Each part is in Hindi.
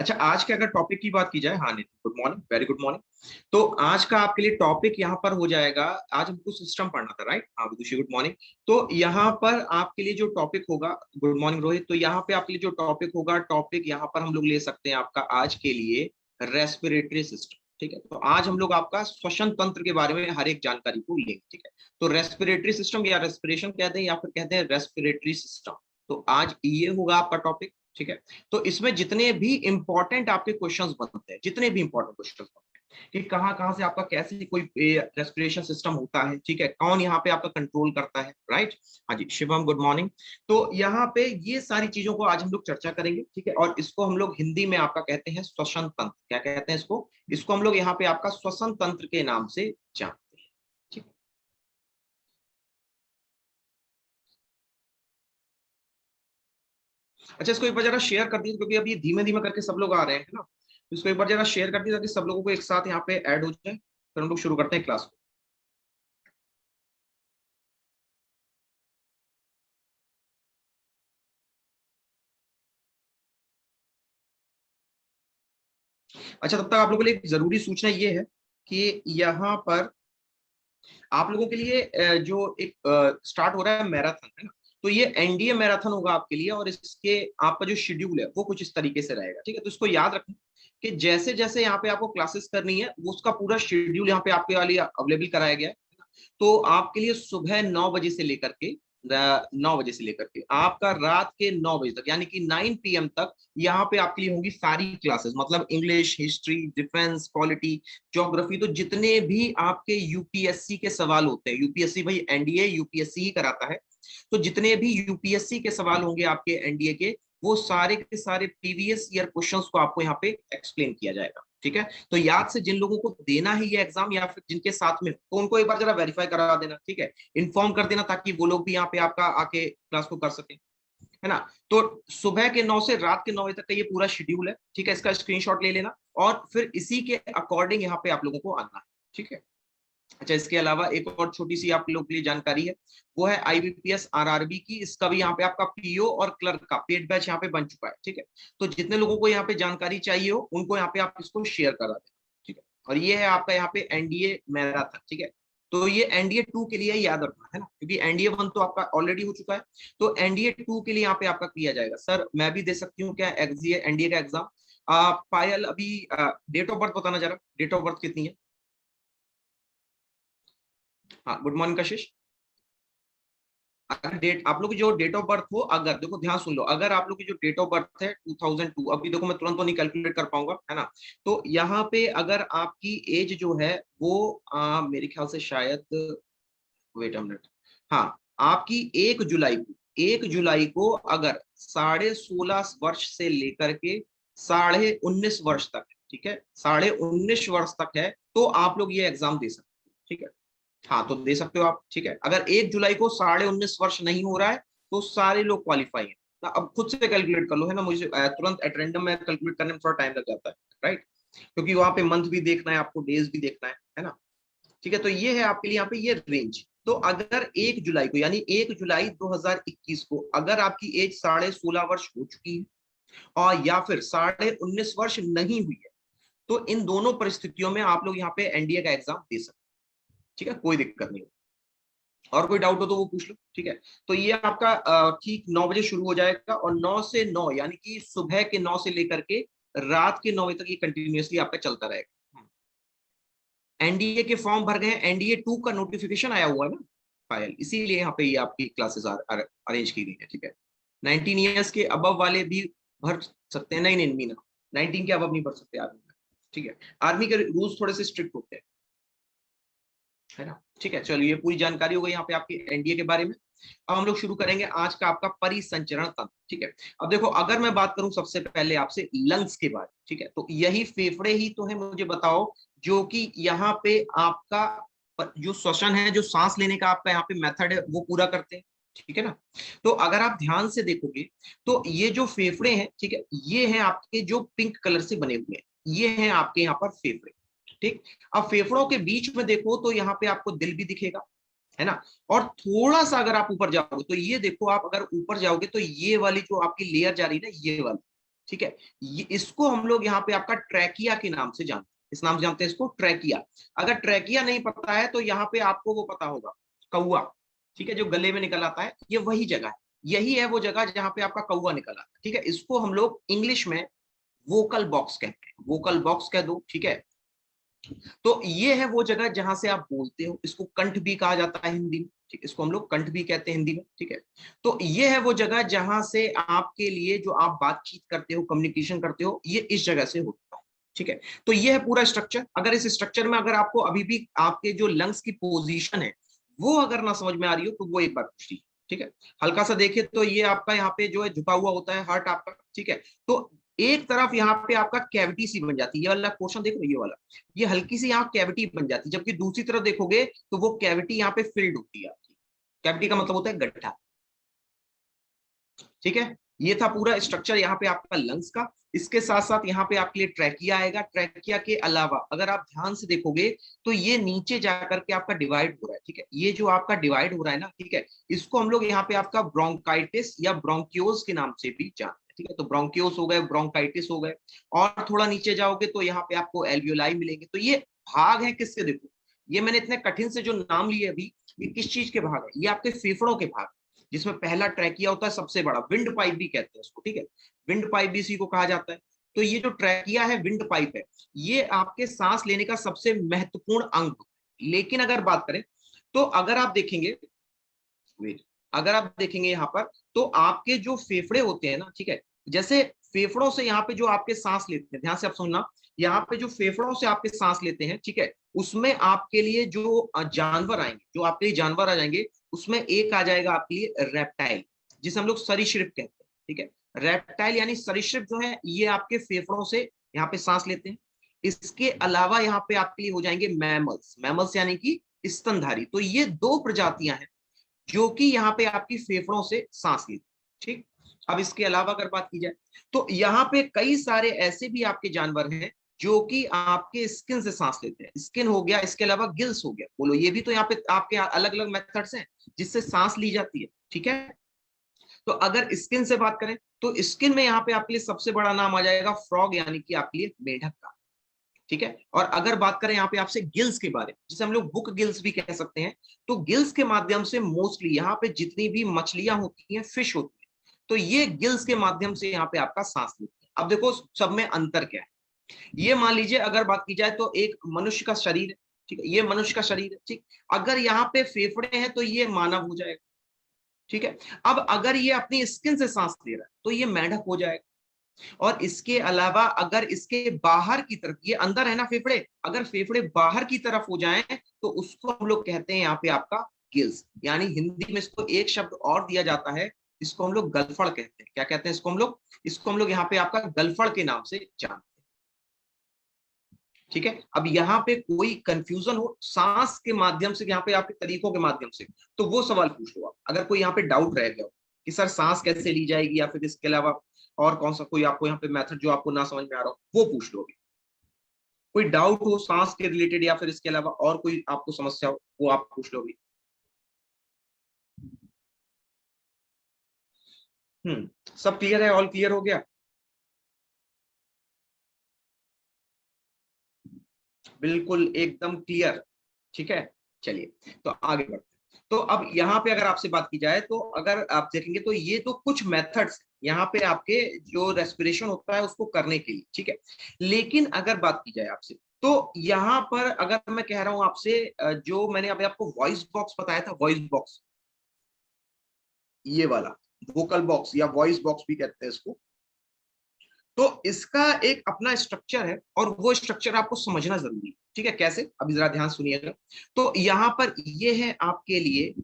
अच्छा, आज के अगर टॉपिक की बात की जाए, हाँ Nitin, good morning, very good morning. तो आज का आपके लिए टॉपिक यहाँ पर हो जाएगा, आज हमको सिस्टम पढ़ना था, राइट? हाँ विदुषी, गुड मॉर्निंग। तो यहाँ पर आपके लिए जो टॉपिक होगा, गुड मॉर्निंग रोहित, तो यहाँ पे आपके लिए जो टॉपिक होगा, टॉपिक यहाँ पर हम लोग ले सकते हैं आपका आज के लिए रेस्पिरेटरी सिस्टम। ठीक है, तो आज हम लोग आपका श्वसन तंत्र के बारे में हर एक जानकारी को लेंगे। ठीक है, तो रेस्पिरेटरी सिस्टम या रेस्पिरेशन कहते हैं या फिर कहते हैं रेस्पिरेटरी सिस्टम। तो आज ये होगा आपका टॉपिक। ठीक है, तो इसमें जितने भी इंपॉर्टेंट आपके क्वेश्चंस बनते हैं, जितने भी इंपॉर्टेंट क्वेश्चंस बनते हैं कि कहाँ कहाँ से आपका कैसे कोई रेस्पिरेशन सिस्टम होता है, ठीक है, कौन यहाँ पे आपका कंट्रोल करता है, राइट? हाँ जी शिवम, गुड मॉर्निंग। तो यहाँ पे ये सारी चीजों को आज हम लोग चर्चा करेंगे। ठीक है, और इसको हम लोग हिंदी में आपका कहते हैं श्वसन तंत्र। क्या कहते हैं इसको? इसको हम लोग यहाँ पे आपका श्वसन तंत्र के नाम से जानते हैं। ठीक है, अच्छा इसको एक बार जरा शेयर कर दीजिए, क्योंकि अभी धीमे धीमे करके सब लोग आ रहे हैं ना, तो इसको एक बार जरा शेयर कर दीजिए ताकि सब लोगों को एक साथ यहाँ पे ऐड हो जाए, फिर हम लोग शुरू करते हैं क्लास को। अच्छा, तब तक आप लोगों के लिए एक जरूरी सूचना ये है कि यहाँ पर आप लोगों के लिए जो एक स्टार्ट हो रहा है मैराथन, है ना? तो ये एनडीए मैराथन होगा आपके लिए, और इसके आपका जो शेड्यूल है वो कुछ इस तरीके से रहेगा। ठीक है, तो इसको याद रखें कि जैसे जैसे यहाँ पे आपको क्लासेस करनी है, वो उसका पूरा शेड्यूल यहाँ पे आपके लिए अवेलेबल कराया गया है। तो आपके लिए सुबह 9 बजे से लेकर के 9 बजे से लेकर के आपका रात के 9 बजे तक, यानी कि 9 PM तक यहाँ पे आपके लिए होंगी सारी क्लासेस। मतलब English, history, defence, polity, geography, तो जितने भी आपके यूपीएससी के सवाल होते हैं, यूपीएससी भाई एनडीए यूपीएससी ही कराता है, तो जितने भी यूपीएससी के सवाल होंगे आपके एनडीए के, वो सारे के सारे प्रीवियस ईयर क्वेश्चंस को आपको यहाँ पे एक्सप्लेन किया जाएगा। ठीक है, तो याद से जिन लोगों को देना है ये एग्जाम या फिर जिनके साथ में, तो उनको एक बार जरा वेरीफाई करा देना। ठीक है, इन्फॉर्म कर देना ताकि वो लोग भी यहाँ पे आपका आके क्लास को कर सके, है ना? तो सुबह के 9 से रात के 9 बजे तक का ये पूरा शेड्यूल है। ठीक है, इसका स्क्रीनशॉट ले लेना और फिर इसी के अकॉर्डिंग यहाँ पे आप लोगों को आना है। ठीक है, अच्छा इसके अलावा एक और छोटी सी आप लोगों के लिए जानकारी है, वो है आईबीपीएस आरआरबी की। इसका भी यहाँ पे आपका पीओ और क्लर्क का पेड बैच यहाँ पे बन चुका है। ठीक है, तो जितने लोगों को यहाँ पे जानकारी चाहिए हो उनको यहाँ पे आप इसको शेयर करा दें। ठीक है, और ये है आपका यहाँ पे एनडीए मैराथन। ठीक है, तो ये एनडीए 2 के लिए याद रखना है ना, क्योंकि एनडीए 1 तो आपका ऑलरेडी हो चुका है, तो एनडीए 2 के लिए यहाँ पे आपका किया जाएगा। सर मैं भी दे सकती हूँ क्या एनडीए का एग्जाम? पायल अभी डेट ऑफ बर्थ बताना जरा, डेट ऑफ बर्थ कितनी है? हाँ गुड मॉर्निंग कशिश। अगर डेट आप लोग की जो डेट ऑफ बर्थ हो, अगर देखो ध्यान सुन लो, अगर आप लोग की जो डेट ऑफ बर्थ है 2002, अभी देखो मैं तुरंत तो नहीं कैलकुलेट कर पाऊंगा, है ना? तो यहाँ पे अगर आपकी एज जो है वो मेरे ख्याल से शायद, वेट अ मिनट, हाँ, आपकी 1 जुलाई को अगर 16.5 वर्ष से लेकर के 19.5 वर्ष तक है, ठीक है, 19.5 वर्ष तक है, तो आप लोग ये एग्जाम दे सकते हैं। ठीक है, हाँ तो दे सकते हो आप। ठीक है, अगर 1 जुलाई को 19.5 वर्ष नहीं हो रहा है तो सारे लोग क्वालिफाई हैं ना। अब खुद से कैलकुलेट कर लो, है ना, मुझे तुरंत एट रैंडम में कैलकुलेट करने में थोड़ा टाइम लग जाता है, राइट? क्योंकि वहां पे मंथ भी देखना है आपको, डेज भी देखना है ना? ठीक है, तो ये है आपके लिए यहाँ पे ये रेंज। तो अगर 1 जुलाई को, यानी 1 जुलाई 2021 को अगर आपकी एज 16.5 वर्ष हो चुकी है और या फिर 19.5 वर्ष नहीं हुई है, तो इन दोनों परिस्थितियों में आप लोग यहाँ पे एनडीए का एग्जाम दे सकते हैं। ठीक है, कोई दिक्कत नहीं। और कोई डाउट हो तो वो पूछ लो। ठीक है, तो ये आपका ठीक 9 बजे शुरू हो जाएगा, और 9 से 9 यानी कि सुबह के 9 से लेकर के रात के 9 बजे तक ये कंटिन्यूअसली आपका चलता रहेगा। एनडीए के फॉर्म भर गए, एनडीए 2 का नोटिफिकेशन आया हुआ है ना पायल, इसीलिए यहाँ पे ये आपकी क्लासेस अरेंज की गई है। ठीक है, 19 ईयर्स के अबव वाले भी भर सकते हैं। नहीं नहीं मीना, 19 के अबव नहीं भर सकते आर्मी में। ठीक है, आर्मी के रूल्स थोड़े से स्ट्रिक्ट होते हैं, है ना? ठीक है, चलिए ये पूरी जानकारी हो गई यहाँ पे आपकी एनडीए के बारे में। अब हम लोग शुरू करेंगे आज का आपका परिसंचरण तंत्र। ठीक है, अब देखो अगर मैं बात करूं सबसे पहले आपसे लंग्स के बारे में, ठीक है, तो यही फेफड़े ही तो है, मुझे बताओ, जो कि यहाँ पे आपका जो श्वसन है, जो सांस लेने का आपका यहाँ पे मेथड है, वो पूरा करते हैं। ठीक है ना? तो अगर आप ध्यान से देखोगे तो ये जो फेफड़े हैं, ठीक है, ये हैं आपके जो पिंक कलर से बने हुए हैं, ये हैं आपके यहाँ पर फेफड़े। ठीक, अब फेफड़ों के बीच में देखो तो यहाँ पे आपको दिल भी दिखेगा, है ना? और थोड़ा सा अगर आप ऊपर जाओगे तो ये देखो, आप अगर ऊपर जाओगे तो ये वाली जो आपकी लेयर जा रही है ना, ये वाली, ठीक है, ये इसको हम लोग यहाँ पे आपका ट्रैकिया के नाम से जानते हैं, इस नाम से जानते हैं इसको ट्रैकिया। अगर ट्रैकिया नहीं पता है तो यहाँ पे आपको वो पता होगा, कौआ, ठीक है, जो गले में निकल आता है, ये वही जगह है, यही है वो जगह जहाँ पे आपका कौआ निकल आता है। ठीक है, इसको हम लोग इंग्लिश में वोकल बॉक्स कहते हैं, वोकल बॉक्स कह दो। ठीक है, तो ये है वो जगह जहां से आप बोलते हो, इसको कंठ भी कहा जाता है हिंदी में, ठीक, इसको हम लोग कंठ भी कहते हैं हिंदी में। ठीक है, तो ये है वो जगह जहां से आपके लिए जो आप बातचीत करते हो, कम्युनिकेशन करते हो, ये इस जगह से होता है। ठीक है, तो ये है पूरा स्ट्रक्चर। अगर इस स्ट्रक्चर में अगर आपको अभी भी आपके जो लंग्स की पोजीशन है वो अगर ना समझ में आ रही हो तो वो एक बार पूछ लीजिए। ठीक है, हल्का सा देखिए तो ये आपका यहाँ पे जो है झुका हुआ होता है हार्ट आपका। ठीक है, तो एक तरफ यहाँ पे आपका कैविटी सी बन जाती है, ये वाला पोर्शन देखो, ये वाला, ये हल्की सी यहाँ कैविटी बन जाती है, जबकि दूसरी तरफ देखोगे तो वो कैविटी यहाँ पे फिल्ड होती है आपकी। कैविटी का मतलब होता है गड्ढा। ठीक है, ये था पूरा स्ट्रक्चर यहाँ पे आपका लंग्स का। इसके साथ साथ यहाँ पे आपके लिए ट्रैकिया आएगा। ट्रैकिया के अलावा अगर आप ध्यान से देखोगे तो ये नीचे जाकर के आपका डिवाइड हो रहा है। ठीक है, ये जो आपका डिवाइड हो रहा है ना, ठीक है, इसको हम लोग यहाँ पे आपका ब्रोंकाइटिस या ब्रोंकियोस के नाम से भी जानते हैं। ठीक है, तो ब्रोंकियोस हो गए, ब्रोंकाइटिस हो गए, और थोड़ा नीचे जाओगे तो यहाँ पे आपको एल्वियोलाई मिलेंगे। तो ये भाग है किसके, देखो ये मैंने इतने कठिन से जो नाम लिए अभी, ये किस चीज के भाग है, ये आपके फेफड़ों के भाग, जिसमें पहला ट्रैकिया होता है सबसे बड़ा, विंड पाइप भी कहते हैं उसको। ठीक है, विंड पाइप भी इसी को कहा जाता है। तो ये जो ट्रैकिया है, विंड पाइप है, ये आपके सांस लेने का सबसे महत्वपूर्ण अंग। लेकिन अगर बात करें तो अगर आप देखेंगे, अगर आप देखेंगे यहाँ पर, तो आपके जो फेफड़े होते हैं ना, ठीक है, जैसे फेफड़ों से यहाँ पे जो आपके सांस लेते हैं, ध्यान से आप सुनना, यहाँ पे जो फेफड़ों से आपके सांस लेते हैं, ठीक है, उसमें आपके लिए जो जानवर आएंगे, जो आपके लिए जानवर आ जाएंगे, उसमें एक आ जाएगा आपके लिए रेप्टाइल, जिसे हम लोग सरीसृप कहते हैं। ठीक है, रेप्टाइल यानी सरीसृप जो है, ये आपके फेफड़ों से यहाँ पे सांस लेते हैं। इसके अलावा यहाँ पे आपके लिए हो जाएंगे मैमल्स, मैमल्स यानी कि स्तनधारी। तो ये दो प्रजातियां हैं जो कि यहाँ पे आपकी फेफड़ों से सांस लेती है। ठीक, अब इसके अलावा अगर बात की जाए तो यहाँ पे कई सारे ऐसे भी आपके जानवर हैं जो कि आपके स्किन से सांस लेते हैं। स्किन हो गया, इसके अलावा गिल्स हो गया, बोलो ये भी तो यहाँ पे आपके अलग अलग मेथड्स हैं जिससे सांस ली जाती है। ठीक है, तो अगर स्किन से बात करें तो स्किन में यहाँ पे आपके लिए सबसे बड़ा नाम आ जाएगा फ्रॉग, यानी कि आपके लिए मेढक का। ठीक है, और अगर बात करें यहाँ पे आपसे गिल्स के बारे में, जिसे हम लोग बुक गिल्स भी कह सकते हैं, तो गिल्स के माध्यम से मोस्टली यहाँ पे जितनी भी मछलियां होती हैं, फिश होती है, तो ये गिल्स के माध्यम से यहाँ पे आपका सांस लेती है। अब देखो सब में अंतर क्या है, ये मान लीजिए अगर बात की जाए तो एक मनुष्य का शरीर है, ठीक है, ये मनुष्य का शरीर है, ठीक, अगर यहाँ पे फेफड़े हैं तो ये मानव हो जाएगा। ठीक है, अब अगर ये अपनी स्किन से सांस ले रहा है तो ये मेंढक हो जाएगा। और इसके अलावा अगर इसके बाहर की तरफ, ये अंदर है ना फेफड़े, अगर फेफड़े बाहर की तरफ हो जाएं तो उसको हम लोग कहते हैं यहाँ पे आपका गिल्स, यानी हिंदी में इसको एक शब्द और दिया जाता है, इसको हम लोग गलफड़ कहते हैं। क्या कहते हैं इसको हम लोग, इसको हम लोग यहाँ पे आपका गलफड़ के नाम से जानते हैं। ठीक है, अब यहाँ पे कोई कंफ्यूजन हो सांस के माध्यम से, यहाँ पे आपके तरीकों के माध्यम से, तो वो सवाल पूछ लो आप। अगर कोई यहाँ पे डाउट रह गया हो कि सर सांस कैसे ली जाएगी, या फिर इसके अलावा और कौन सा कोई आपको यहाँ पे मेथड जो आपको ना समझ में आ रहा हो, वो पूछ लो। कोई डाउट हो सांस के रिलेटेड या फिर इसके अलावा और कोई आपको समस्या हो, वो आप पूछ लो भी। सब क्लियर है, ऑल क्लियर हो गया, बिल्कुल एकदम क्लियर। ठीक है, चलिए तो आगे बढ़ते हैं। तो अब यहाँ पे अगर आपसे बात की जाए तो अगर आप देखेंगे तो ये तो कुछ मेथड्स यहाँ पे आपके जो रेस्पिरेशन होता है उसको करने के लिए। ठीक है, लेकिन अगर बात की जाए आपसे तो यहाँ पर अगर मैं कह रहा हूँ आपसे, जो मैंने अभी आपको वॉइस बॉक्स बताया था, वॉइस बॉक्स, ये वाला वोकल बॉक्स या वॉइस बॉक्स भी कहते हैं इसको, तो इसका एक अपना स्ट्रक्चर है और वो स्ट्रक्चर आपको समझना जरूरी है। ठीक है, कैसे, अभी जरा ध्यान सुनिएगा। तो यहाँ पर ये है आपके लिए,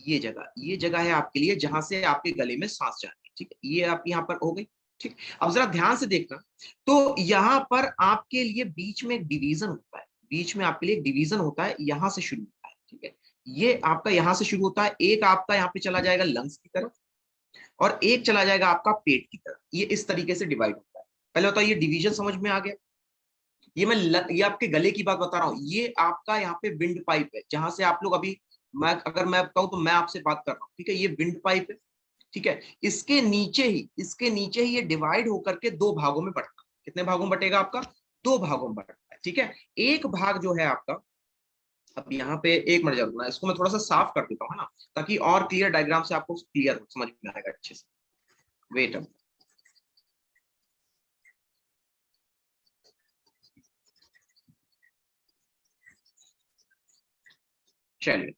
ये जगह है आपके लिए जहां से आपके गले में सांस जाती है। ठीक है, ये आप यहाँ पर हो गई। ठीक, अब जरा ध्यान से देखना, तो यहाँ पर आपके लिए बीच में एक डिवीजन होता है, बीच में आपके लिए एक डिवीजन होता है, यहाँ से शुरू होता है। ठीक है, ये आपका यहाँ से शुरू होता है, एक आपका यहाँ पे चला जाएगा लंग्स की तरफ, और एक चला जाएगा आपका पेट की तरफ। ये इस तरीके से डिवाइड होता है। पहले होता है, ये डिवीजन समझ में आ गया। ये ये आपके गले की बात बता रहा हूँ, ये आपका यहाँ पे विंड पाइप है, जहां से आप लोग अभी, मैं अगर मैं बताऊं तो मैं आपसे बात कर रहा हूँ। ठीक है, ये विंड पाइप है। ठीक है। इसके नीचे ही ये डिवाइड होकर के दो भागों में बंटता है। कितने भागों में बटेगा आपका? दो भागों में बंटता है। ठीक है, एक भाग जो है आपका, अब यहाँ पे एक मिनट जरूर, इसको मैं थोड़ा सा साफ कर देता हूँ, है ना, ताकि और क्लियर डायग्राम से आपको क्लियर समझ में आएगा अच्छे से। वेट, चलिए।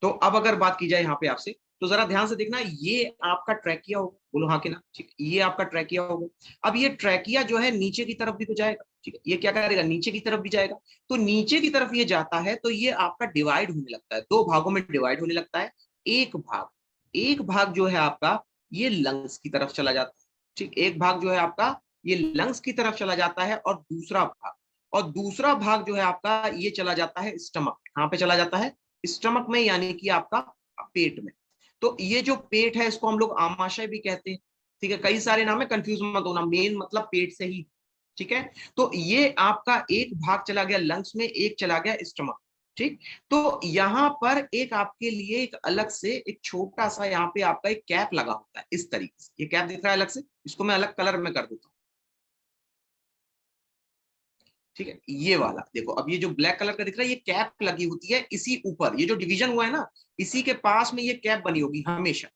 तो अब अगर बात की जाए यहाँ पे आपसे, तो जरा ध्यान से देखना, ये आपका ट्रैकिया होगा, बोलो हाँ कि ना, ठीक, ये आपका ट्रैकिया होगा। अब ये ट्रैकिया जो है नीचे की तरफ भी तो जाएगा, ठीक है, ये क्या करेगा, नीचे की तरफ भी जाएगा। तो नीचे की तरफ ये जाता है तो ये आपका डिवाइड होने लगता है, दो भागों में डिवाइड होने लगता है। एक भाग जो है आपका, ये लंग्स की तरफ चला जाता है। ठीक, एक भाग जो है आपका ये लंग्स की तरफ चला जाता है, और दूसरा भाग जो है आपका ये चला जाता है स्टमक। कहाँ पे चला जाता है? स्टमक में, यानी कि आपका पेट में। तो ये जो पेट है इसको हम लोग आमाशय भी कहते हैं। ठीक है, कई सारे नाम है, कंफ्यूज मत होना, मेन मतलब पेट से ही। ठीक है, तो ये आपका एक भाग चला गया लंग्स में, एक चला गया स्टमक। ठीक, तो यहाँ पर एक आपके लिए एक अलग से एक छोटा सा यहाँ पे आपका एक कैप लगा होता है, इस तरीके से। ये कैप दिख रहा है अलग से, इसको मैं अलग कलर में कर देता हूँ। ठीक है, ये वाला देखो, अब ये जो ब्लैक कलर का दिख रहा है, ये कैप लगी होती है इसी ऊपर, ये जो डिवीजन हुआ है ना, इसी के पास में ये कैप बनी होगी हमेशा।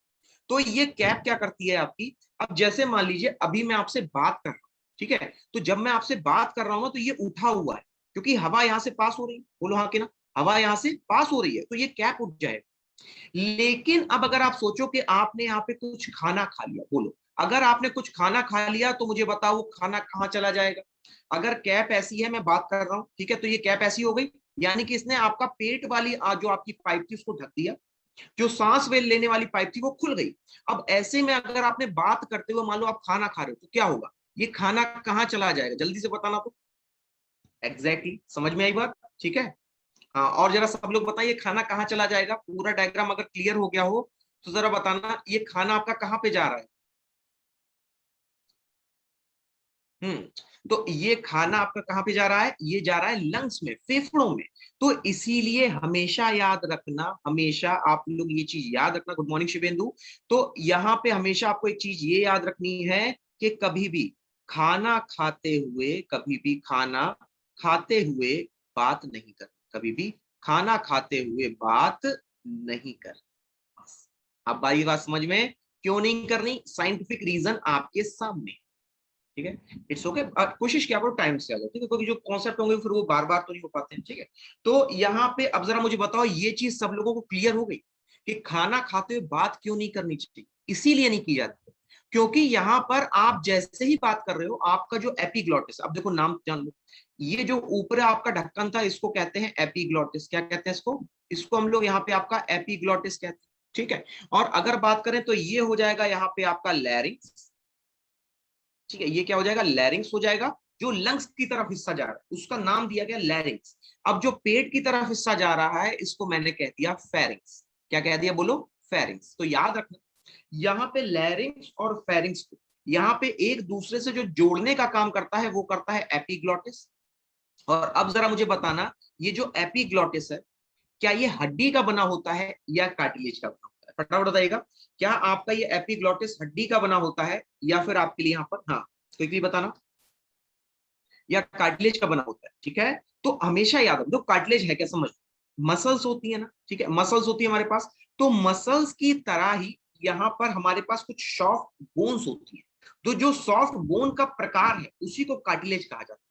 तो ये कैप क्या करती है आपकी, अब जैसे मान लीजिए अभी मैं आपसे बात कर रहा हूँ, ठीक है, तो जब मैं आपसे बात कर रहा हूँ ना, तो ये उठा हुआ है, क्योंकि हवा यहाँ से पास हो रही है, बोलो हाँ कि ना, हवा यहाँ से पास हो रही है, तो ये कैप उठ जाएगा। लेकिन अब अगर आप सोचो कि आपने यहाँ पे कुछ खाना खा लिया, बोलो अगर आपने कुछ खाना खा लिया, तो मुझे बताओ वो खाना कहाँ चला जाएगा? अगर कैप ऐसी है, मैं बात कर रहा हूँ, ठीक है, तो ये कैप ऐसी हो गई, यानी कि इसने आपका पेट वाली जो आपकी पाइप थी उसको ढक दिया, जो सांस वे लेने वाली पाइप थी वो खुल गई। अब ऐसे में अगर आपने बात करते हुए मान लो आप खाना खा रहे हो, तो क्या होगा? ये खाना कहाँ चला जाएगा, जल्दी से बताना तो। एग्जैक्टली समझ में आई बात? ठीक है, हाँ, और जरा सब लोग बताइए खाना कहाँ चला जाएगा, पूरा डायग्राम अगर क्लियर हो गया हो तो जरा बताना, ये खाना आपका कहाँ पे जा रहा है? तो ये खाना आपका कहाँ पे जा रहा है? ये जा रहा है लंग्स में, फेफड़ों में। तो इसीलिए हमेशा याद रखना, हमेशा आप लोग ये चीज याद रखना। Good morning Shivendu. तो यहाँ पे हमेशा आपको एक चीज ये याद रखनी है कि कभी भी खाना खाते हुए, कभी भी खाना खाते हुए बात नहीं कर, कभी भी खाना खाते हुए बात नहीं कर। बस। अब बारी बात समझ में, क्यों नहीं करनी? साइंटिफिक रीजन आपके सामने। ठीक है, इट्स ओके। कोशिश किया करो टाइम से आ जाओ, ठीक है, क्योंकि जो कॉन्सेप्ट होंगे फिर वो बार बार तो नहीं हो पाते हैं। ठीक है, तो यहाँ पे अब जरा मुझे बताओ, ये चीज सब लोगों को क्लियर हो गई कि खाना खाते हुए बात क्यों नहीं करनी चाहिए? इसीलिए नहीं की जाती, क्योंकि यहाँ पर आप जैसे ही बात कर रहे हो, आपका जो एपिग्लॉटिस, अब देखो नाम जान लो, ये जो ऊपर आपका ढक्कन था इसको कहते हैं एपिग्लॉटिस। क्या कहते हैं इसको? इसको हम लोग यहाँ पे आपका एपिग्लॉटिस कहते हैं। ठीक है, और अगर बात करें तो ये हो जाएगा यहाँ पे आपका लैरिंक्स। ठीक है, ये क्या हो जाएगा? लैरिंग्स हो जाएगा। जो लंग्स की तरफ हिस्सा जा रहा है उसका नाम दिया गया लैरिंग्स। अब जो पेट की तरफ हिस्सा जा रहा है इसको मैंने कह दिया फेरिंग्स। क्या कह दिया बोलो? फेरिंग्स। तो याद रखना, यहाँ पे लैरिंग्स और फेरिंग्स को यहाँ पे एक दूसरे से जो जोड़ने का काम करता है वो करता है एपिग्लॉटिस। और अब जरा मुझे बताना, ये जो एपिग्लॉटिस है, क्या ये हड्डी का बना होता है या कार्टिलेज का बना होता है? फटाफट बताइएगा, क्या आपका ये एपिग्लॉटिस हड्डी का बना होता है या फिर आपके लिए यहाँ पर, हाँ क्विकली बताना, या कार्टिलेज का बना होता है? ठीक है, तो हमेशा याद रखो कार्टिलेज है क्या, समझ। मसल्स होती है ना, ठीक है, मसल्स होती है हमारे पास, तो मसल्स की तरह ही यहाँ पर हमारे पास कुछ सॉफ्ट बोन्स होती है। तो जो सॉफ्ट बोन का प्रकार है उसी को कार्टिलेज कहा जाता है।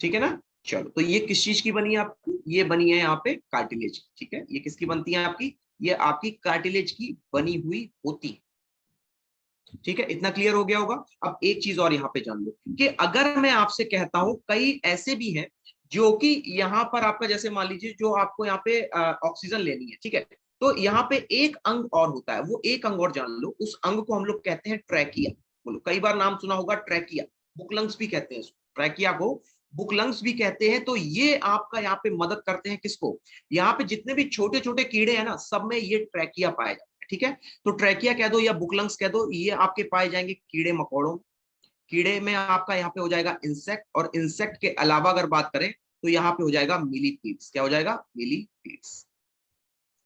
ठीक है ना, चलो, तो ये किस चीज की बनी है आपकी? ये बनी है यहाँ पे कार्टिलेज की। ठीक है, ये किसकी बनती है आपकी? ये आपकी कार्टिलेज की बनी हुई होती है। ठीक है, इतना क्लियर हो गया होगा। अब एक चीज और यहाँ पे जान लो कि अगर मैं आपसे कहता हूं, कई ऐसे भी हैं जो कि यहाँ पर आपका, जैसे मान लीजिए जो आपको यहाँ पे ऑक्सीजन लेनी है, ठीक है, तो यहाँ पे एक अंग और होता है, वो एक अंग और जान लो, उस अंग को हम लोग कहते हैं ट्रैकिया। बोलो, कई बार नाम सुना होगा ट्रैकिया, बुकलंग्स भी कहते हैं इसको, ट्रैकिया को बुकलंग्स भी कहते हैं। तो ये आपका यहाँ पे मदद करते हैं किसको? यहाँ पे जितने भी छोटे छोटे कीड़े हैं ना, सब में ये ट्रैकिया पाए जाते हैं। ठीक है, तो ट्रैकिया कह दो या बुकलंग्स कह दो, ये आपके पाए जाएंगे कीड़े मकोड़ों। कीड़े में आपका यहाँ पे हो जाएगा इंसेक्ट, और इंसेक्ट के अलावा अगर बात करें तो यहाँ पे हो जाएगा मिलीपीड्स। क्या हो जाएगा? मिलीपीड्स।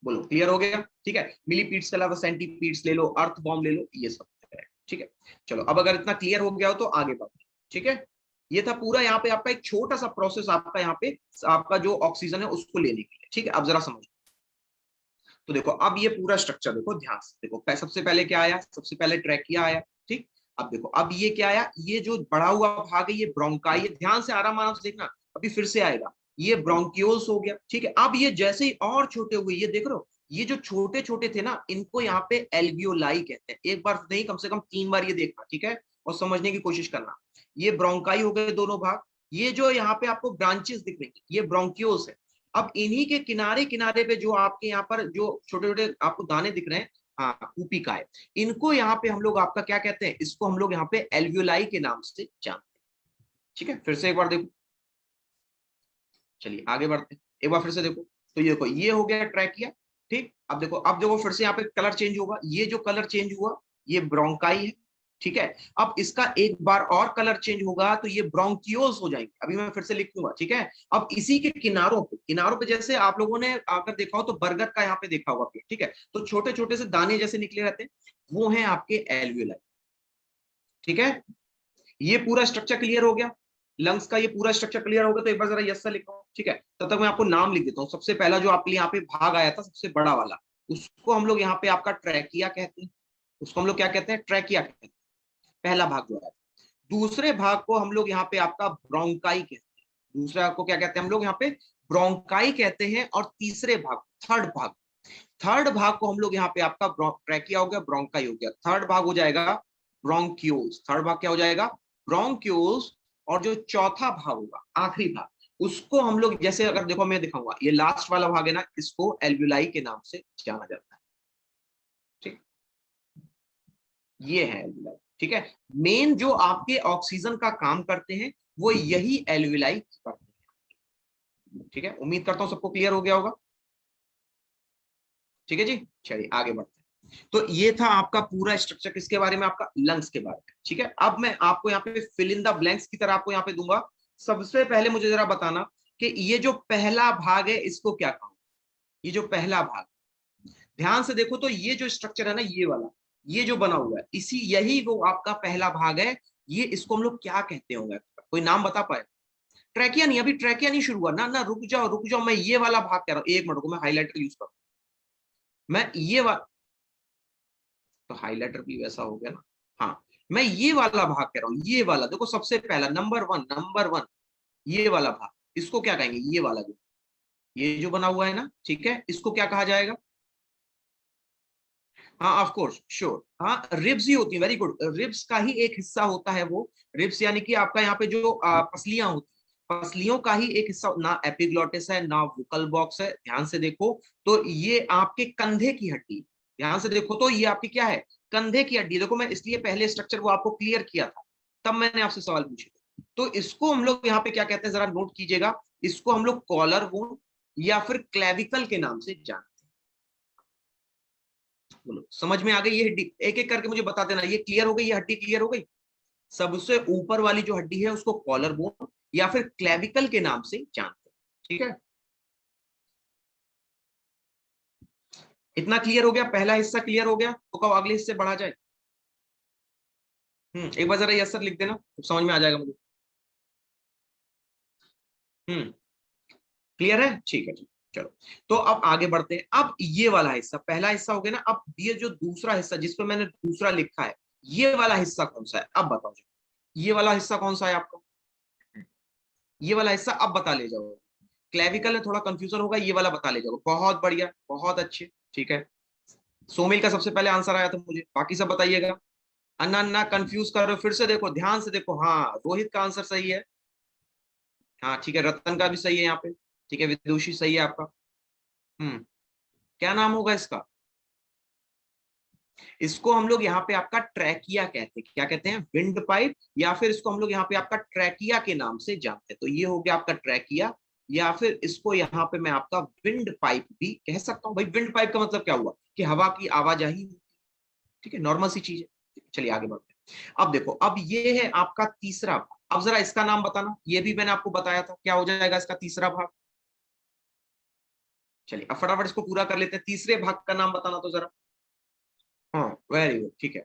बोलो क्लियर हो गया? ठीक है, मिलीपीड्स के अलावा सेंटीपीड्स ले लो, अर्थवॉर्म ले लो, ये सब है। ठीक है, चलो अब अगर इतना क्लियर हो गया हो तो आगे बढ़ते। ठीक है, ये था पूरा यहाँ पे आपका एक छोटा सा प्रोसेस आपका यहाँ पे आपका जो ऑक्सीजन है उसको लेने के लिए। ठीक है, अब जरा समझो। तो देखो अब ये पूरा स्ट्रक्चर देखो ध्यान से देखो, सबसे पहले क्या आया? सबसे पहले ट्रैकिया आया। ठीक, अब देखो अब ये क्या आया? ये जो बढ़ा हुआ भाग है ये ब्रोंकाई है। ध्यान से आराम आराम से देखना, अभी फिर से आएगा। ये ब्रोंकियोल्स हो गया। ठीक है, अब ये जैसे ही और छोटे हुए, ये देख रहे हो, ये जो छोटे छोटे थे ना, इनको यहाँ पे एल्वियोलाई कहते हैं। एक बार नहीं, कम से कम 3 बार ये देखना। ठीक है, और समझने की कोशिश करना। ये ब्रोंकाई हो गए दोनों भाग। ये जो यहाँ पे आपको ब्रांचेस दिख रही है, ये ब्रोंकियोल्स है। अब इन्हीं के किनारे किनारे पे जो आपके यहाँ पर जो छोटे छोटे आपको दाने दिख रहे हैं, हाँ कूपिका है, इनको यहाँ पे हम लोग आपका क्या कहते हैं? इसको हम लोग यहाँ पे एल्वियोलाई के नाम से जानते हैं। ठीक है, फिर से एक बार देखो, चलिए आगे बढ़ते हैं। एक बार फिर से देखो, तो ये देखो ये हो गया ट्रैकिया। ठीक, अब देखो फिर से यहाँ पे कलर चेंज होगा। ये जो कलर चेंज हुआ ये ब्रोंकाई है। ठीक है, अब इसका एक बार और कलर चेंज होगा तो ये ब्रोंकियोल्स हो जाएंगे। अभी मैं फिर से लिखूंगा। ठीक है, अब इसी के किनारों पे जैसे आप लोगों ने अगर देखा हो तो बरगद का यहाँ पे देखा होगा। ठीक है, तो छोटे छोटे से दाने जैसे निकले रहते हैं, वो है आपके एल्वियोलाई। ठीक है, ये पूरा स्ट्रक्चर क्लियर हो गया। लंग्स का ये पूरा स्ट्रक्चर क्लियर हो गया, तो एक बार जरा यस सर लिखो। ठीक है, तब तक मैं आपको नाम लिख देता हूँ। सबसे पहला जो आपके लिए यहाँ पे भाग आया था सबसे बड़ा वाला, उसको हम लोग यहाँ पे आपका ट्रैकिया कहते हैं। उसको हम लोग क्या कहते हैं? ट्रैकिया कहते हैं, पहला भाग जो है। दूसरे भाग को हम लोग यहाँ पे आपका ब्रोंकाई कहते हैं। दूसरे भाग को क्या कहते हैं हम लोग यहाँ पे? ब्रोंकाई कहते हैं। और तीसरे भाग, थर्ड भाग को हम लोग यहाँ पे आपका ट्रैकिया हो गया, ब्रोंकाई हो गया। थर्ड भाग हो जाएगा ब्रोंक्यूल्स। थर्ड भाग क्या हो जाएगा? ब्रोंक्यूल्स। और जो चौथा भाग होगा, आखिरी भाग, उसको हम लोग जैसे अगर देखो मैं दिखाऊंगा, ये लास्ट वाला भाग है ना, इसको एल्वियोलाई के नाम से जाना जाता है। ठीक, ये है एल्वियोलाई। ठीक है, मेन जो आपके ऑक्सीजन का काम करते हैं वो यही एल्वियोलाई करते हैं। ठीक है, उम्मीद करता हूं सबको क्लियर हो गया होगा। ठीक है जी, चलिए आगे बढ़ते हैं। तो ये था आपका पूरा स्ट्रक्चर किसके बारे में? आपका लंग्स के बारे में। ठीक है, अब मैं आपको यहाँ पे फिल इन द ब्लैंक्स की तरह आपको यहाँ पे दूंगा। सबसे पहले मुझे जरा बताना कि ये जो पहला भाग है इसको क्या कहूं? ये जो पहला भाग, ध्यान से देखो, तो ये जो स्ट्रक्चर है ना, ये वाला, ये जो बना हुआ है, इसी यही वो आपका पहला भाग है। ये इसको हम लोग क्या कहते होंगे? कोई नाम बता पाए? ट्रैकिया नहीं, अभी ट्रैकिया नहीं शुरू हुआ ना। ना रुक जाओ रुक जाओ, मैं ये वाला भाग कह रहा हूँ। एक मिनट को मैं हाईलाइटर यूज करूँ। मैं ये वाला, तो हाईलाइटर भी वैसा हो गया ना। हाँ, मैं ये वाला भाग कह रहा हूँ। ये वाला देखो, सबसे पहला नंबर वन, ये वाला भाग, इसको क्या कहेंगे? ये वाला जो, ये जो बना हुआ है ना, ठीक है, इसको क्या कहा जाएगा? हाँ ऑफ कोर्स श्योर, हाँ रिब्स ही होती है। वेरी गुड, रिब्स का ही एक हिस्सा होता है वो। रिब्स यानी कि आपका यहाँ पे जो पसलियां होती हैं, पसलियों का ही एक हिस्सा। ना एपिग्लोटिस है ना वोकल बॉक्स है। ध्यान से देखो, तो ये आपके कंधे की हड्डी, ध्यान से देखो, तो ये आपकी क्या है? कंधे की हड्डी। देखो मैं इसलिए पहले स्ट्रक्चर वो आपको क्लियर किया था, तब मैंने आपसे सवाल पूछे थे। तो इसको हम लोग यहाँ पे क्या कहते हैं, जरा नोट कीजिएगा। इसको हम लोग कॉलर बोन या फिर क्लेविकल के नाम से जानते हैं। बोलो समझ में आ गई ये हड्डी? एक एक करके मुझे बता देना। ये क्लियर हो गई? ये हड्डी क्लियर हो गई? सबसे ऊपर वाली जो हड्डी है उसको कॉलर बोन या फिर क्लेविकल के नाम से जानते हैं। ठीक है, इतना क्लियर हो गया? पहला हिस्सा क्लियर हो गया, तो कब अगले हिस्से बढ़ा जाए? एक बार जरा यस सर लिख देना, तो समझ में आ जाएगा मुझे। हम्म क्लियर है? ठीक है, ठीक। चलो, तो अब आगे बढ़ते हैं। अब ये वाला हिस्सा, पहला हिस्सा हो गया ना। अब ये जो दूसरा हिस्सा जिसपे मैंने दूसरा लिखा है, ये वाला हिस्सा कौन सा है? अब बताओ जी, ये वाला हिस्सा कौन सा है आपका? ये वाला हिस्सा अब बता ले जाओ। क्लेविकल में थोड़ा कंफ्यूजन होगा, ये वाला बता ले जाओ। बहुत बढ़िया, बहुत अच्छे। ठीक है, सोमिल का सबसे पहले आंसर आया था मुझे, बाकी सब बताइएगा। अन्ना अन्ना कंफ्यूज कर रहे हो? फिर से देखो, ध्यान से देखो। हाँ, रोहित का आंसर सही है। हाँ ठीक है, रतन का भी सही है यहाँ पे। ठीक है, विदुषी सही है आपका। हम्म क्या नाम होगा इसका? इसको हम लोग यहाँ पे आपका ट्रैकिया कहते हैं। क्या कहते हैं? विंड पाइप, या फिर इसको हम लोग यहाँ पे आपका ट्रैकिया के नाम से जानते हैं। तो ये हो गया आपका ट्रैकिया, या फिर इसको यहाँ पे मैं आपका विंड पाइप भी कह सकता हूँ। भाई विंड पाइप का मतलब क्या हुआ? कि हवा की आवाजाही। ठीक है, नॉर्मल सी चीज है। चलिए आगे बढ़ते हैं। अब देखो, अब ये है आपका तीसरा भाग। अब जरा इसका नाम बताना। ये भी मैंने आपको बताया था, क्या हो जाएगा इसका तीसरा भाग? चलिए अब फटाफट इसको पूरा कर लेते हैं। तीसरे भाग का नाम बताना तो जरा। हाँ वेरी गुड, ठीक है।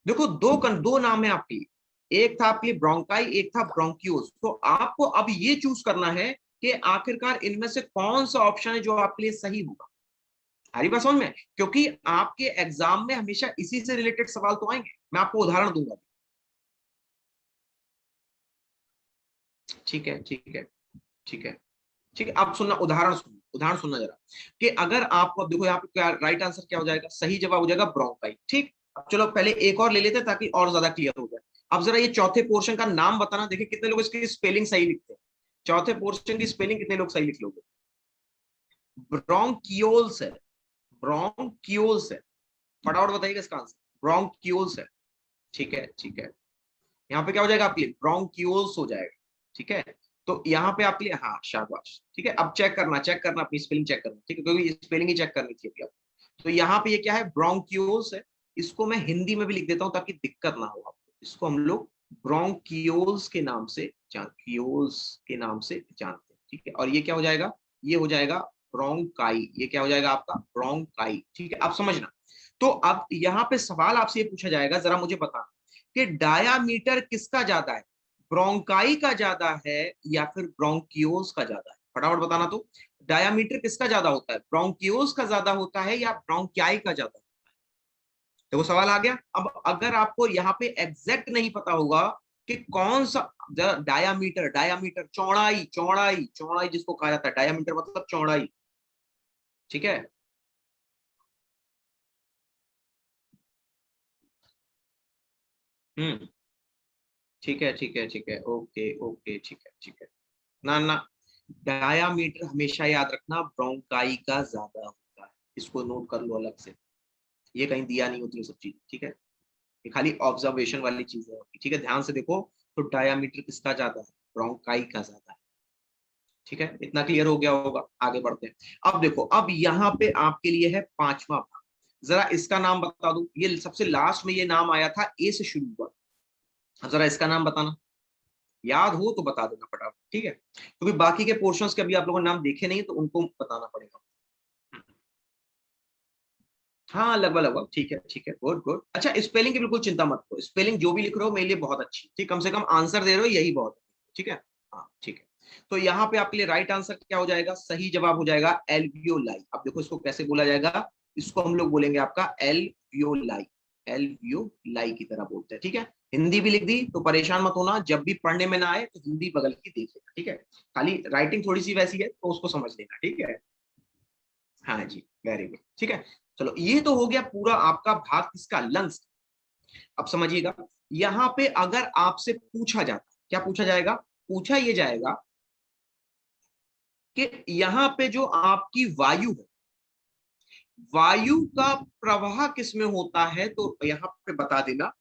देखो दो नाम है आपके लिए, एक था आपके लिए ब्रोंकाई, एक था ब्रोंकियोस। तो आपको अब ये चूज करना है कि आखिरकार इनमें से कौन सा ऑप्शन है जो आपके लिए सही होगा। हरी बात समझ में, क्योंकि आपके एग्जाम में हमेशा इसी से रिलेटेड सवाल तो आएंगे। मैं आपको उदाहरण दूंगा। ठीक है ठीक है ठीक है ठीक है। अब सुनना, उदाहरण सुनना जरा, कि अगर आपको, अब देखो यहाँ पे क्या राइट आंसर क्या हो जाएगा, सही जवाब हो जाएगा ब्रोंकाई। ठीक, अब चलो पहले एक और ले लेते हैं ताकि और ज्यादा क्लियर हो जाए। अब जरा ये चौथे पोर्शन का नाम बताना, देखिए कितने लोग इसकी स्पेलिंग सही लिखते हैं। चौथे पोर्शन की स्पेलिंग कितने लोग सही लिख लोगे। ब्रोंकियोल्स है, ब्रोंकियोल्स है। फटाफट बताइएगा इसका आंसर, ब्रोंकियोल्स है। ठीक है ठीक है। यहाँ पे क्या हो जाएगा आपके लिए, ब्रोंकियोल्स हो जाएगा। ठीक है, तो यहाँ पे आपके लिए, हाँ शाबाश। ठीक है, अब चेक करना अपनी स्पेलिंग चेक करना। ठीक है, क्योंकि स्पेलिंग ही चेक करनी थी अभी आपको। तो यहाँ पे ये क्या है, ब्रोंकियोल्स है। इसको मैं हिंदी में भी लिख देता हूँ ताकि दिक्कत ना हो आपको। इसको हम लोग ब्रोंकियोल्स के नाम से जानते हैं। ठीक है, और ये क्या हो जाएगा, ये हो जाएगा ब्रोंकाई। ये क्या हो जाएगा आपका, ब्रोंकाई। ठीक है, आप समझना। तो अब यहाँ पे सवाल आपसे ये पूछा जाएगा, जरा मुझे बताना कि डायामीटर किसका ज्यादा है, ब्रोंकाई का ज्यादा है या फिर ब्रोंकियोस का ज्यादा है। फटाफट बताना तो, डायामीटर किसका ज्यादा होता है, ब्रोंकियोस का ज्यादा होता है या ब्रोंकाई का ज्यादा होता है। देखो सवाल आ गया। अब अगर आपको यहाँ पे एग्जैक्ट नहीं पता होगा कि कौन सा डायामीटर, डायामीटर चौड़ाई, चौड़ाई चौड़ाई जिसको कहा जाता है, डायामीटर मतलब चौड़ाई। ठीक है, हम्म, ठीक है ठीक है ठीक है, ओके ओके, ठीक है ठीक है। ना ना, डायामीटर हमेशा याद रखना ब्रोंकाई का ज्यादा होता है। इसको नोट कर लो अलग से, ये कहीं दिया नहीं होती है सब चीज। ठीक है, ये खाली ऑब्जर्वेशन वाली चीज है। ठीक है, ध्यान से देखो। तो डायामीटर किसका ज्यादा है, ब्रोंकाई का ज्यादा है। ठीक है, इतना क्लियर हो गया होगा। आगे बढ़ते हैं। अब देखो, अब यहाँ पे आपके लिए है पांचवा भाग। जरा इसका नाम बता दो। ये सबसे लास्ट में ये नाम आया था, ए से शुरू हुआ। अब जरा इसका नाम बताना, याद हो तो बता देना फटाफट। ठीक है, क्योंकि बाकी के पोर्शंस के अभी आप लोगों ने नाम देखे नहीं, तो उनको बताना पड़ेगा। हाँ लगभग लगभग, ठीक है ठीक है, गुड गुड। अच्छा, स्पेलिंग की बिल्कुल चिंता मत करो, स्पेलिंग जो भी लिख रहे हो मेरे लिए बहुत अच्छी। ठीक, कम से कम आंसर दे रहे हो, यही बहुत है। ठीक है, हाँ ठीक है। तो यहाँ पे आपके लिए राइट आंसर क्या हो जाएगा, सही जवाब हो जाएगा एल्वियोलाई। अब देखो इसको कैसे बोला जाएगा, इसको हम लोग बोलेंगे आपका एल्वियोलाई। एल्वियोलाई की तरह बोलते हैं। ठीक है, हिंदी भी लिख दी तो परेशान मत होना, जब भी पढ़ने में ना आए तो हिंदी बगल की देख लेना। ठीक है, खाली राइटिंग थोड़ी सी वैसी है तो उसको समझ लेना। ठीक है, हाँ जी, वेरी गुड। ठीक है, चलो ये तो हो गया पूरा आपका भाग किसका, लंग्स। अब समझिएगा, यहां पे अगर आपसे पूछा जाता, क्या पूछा जाएगा, पूछा ये जाएगा कि यहां पे जो आपकी वायु है, वायु का प्रवाह किसमें होता है, तो यहां पे बता देना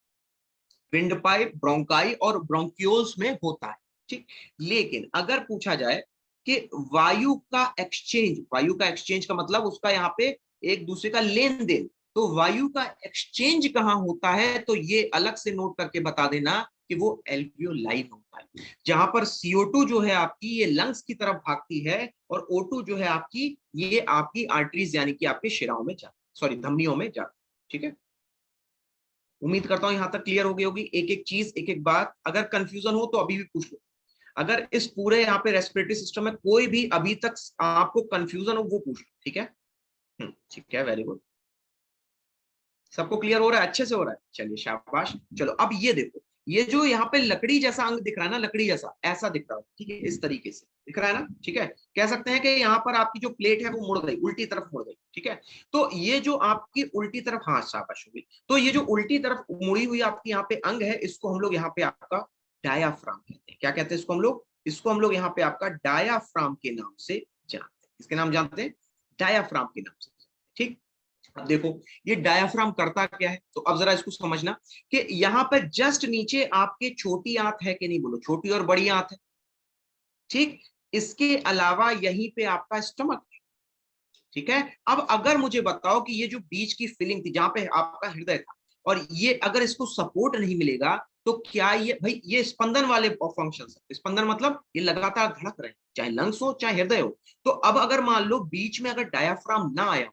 विंड पाइप, ब्रोंकाई और ब्रोंक्यूल्स में होता है। ठीक, लेकिन अगर पूछा जाए कि वायु का एक्सचेंज का मतलब उसका यहाँ पे एक दूसरे का लेन देन, तो वायु का एक्सचेंज कहाँ होता है, तो ये अलग से नोट करके बता देना कि वो एल्वियोलाई होता है। जहां पर CO2 जो है आपकी, ये लंग्स की तरफ भागती है, और O2 जो है आपकी, ये आपकी आर्टरीज यानी कि आपके शिराओं में जाती, सॉरी धमनियों में जाती। ठीक है, उम्मीद करता हूं यहां तक क्लियर हो गई होगी। एक एक चीज, एक एक बात, अगर कंफ्यूजन हो तो अभी भी पूछ लो। अगर इस पूरे यहाँ पे रेस्पिरेटरी सिस्टम में कोई भी अभी तक आपको कंफ्यूजन हो, वो पूछ लो। ठीक है, ठीक है, वेरी गुड। सबको क्लियर हो रहा है, अच्छे से हो रहा है, चलिए शाबाश। चलो अब ये देखो, ये जो यहाँ पे लकड़ी जैसा अंग दिख रहा है ना, लकड़ी जैसा ऐसा दिख रहा है। ठीक है, इस तरीके से दिख रहा है ना। ठीक है, कह सकते हैं कि यहाँ पर आपकी जो प्लेट है वो मुड़ गई, उल्टी तरफ मुड़ गई। ठीक है, तो ये जो आपकी उल्टी तरफ, हाँ शाबाश हो गई। तो ये जो उल्टी तरफ मुड़ी हुई आपकी यहाँ पे अंग है, इसको हम लोग यहाँ पे आपका डायाफ्राम कहते हैं। क्या कहते हैं इसको हम लोग, इसको हम लोग यहाँ पे आपका डायाफ्राम के नाम से जानते हैं। इसके नाम जानते हैं, डायाफ्राम के नाम से। ठीक, अब देखो ये डायाफ्राम करता क्या है, तो अब जरा इसको समझना कि यहाँ पर जस्ट नीचे आपके छोटी आंत है कि नहीं, बोलो छोटी और बड़ी आंत है। ठीक, इसके अलावा यहीं पे आपका स्टमक है। ठीक है, अब अगर मुझे बताओ कि ये जो बीच की फिलिंग थी जहां पे आपका हृदय था, और ये अगर इसको सपोर्ट नहीं मिलेगा तो क्या ये भाई ये स्पंदन वाले फंक्शन है। स्पंदन मतलब ये लगातार धड़क रहे हैं, चाहे लंग्स हो चाहे हृदय हो। तो अब अगर मान लो बीच में अगर डायाफ्राम ना आया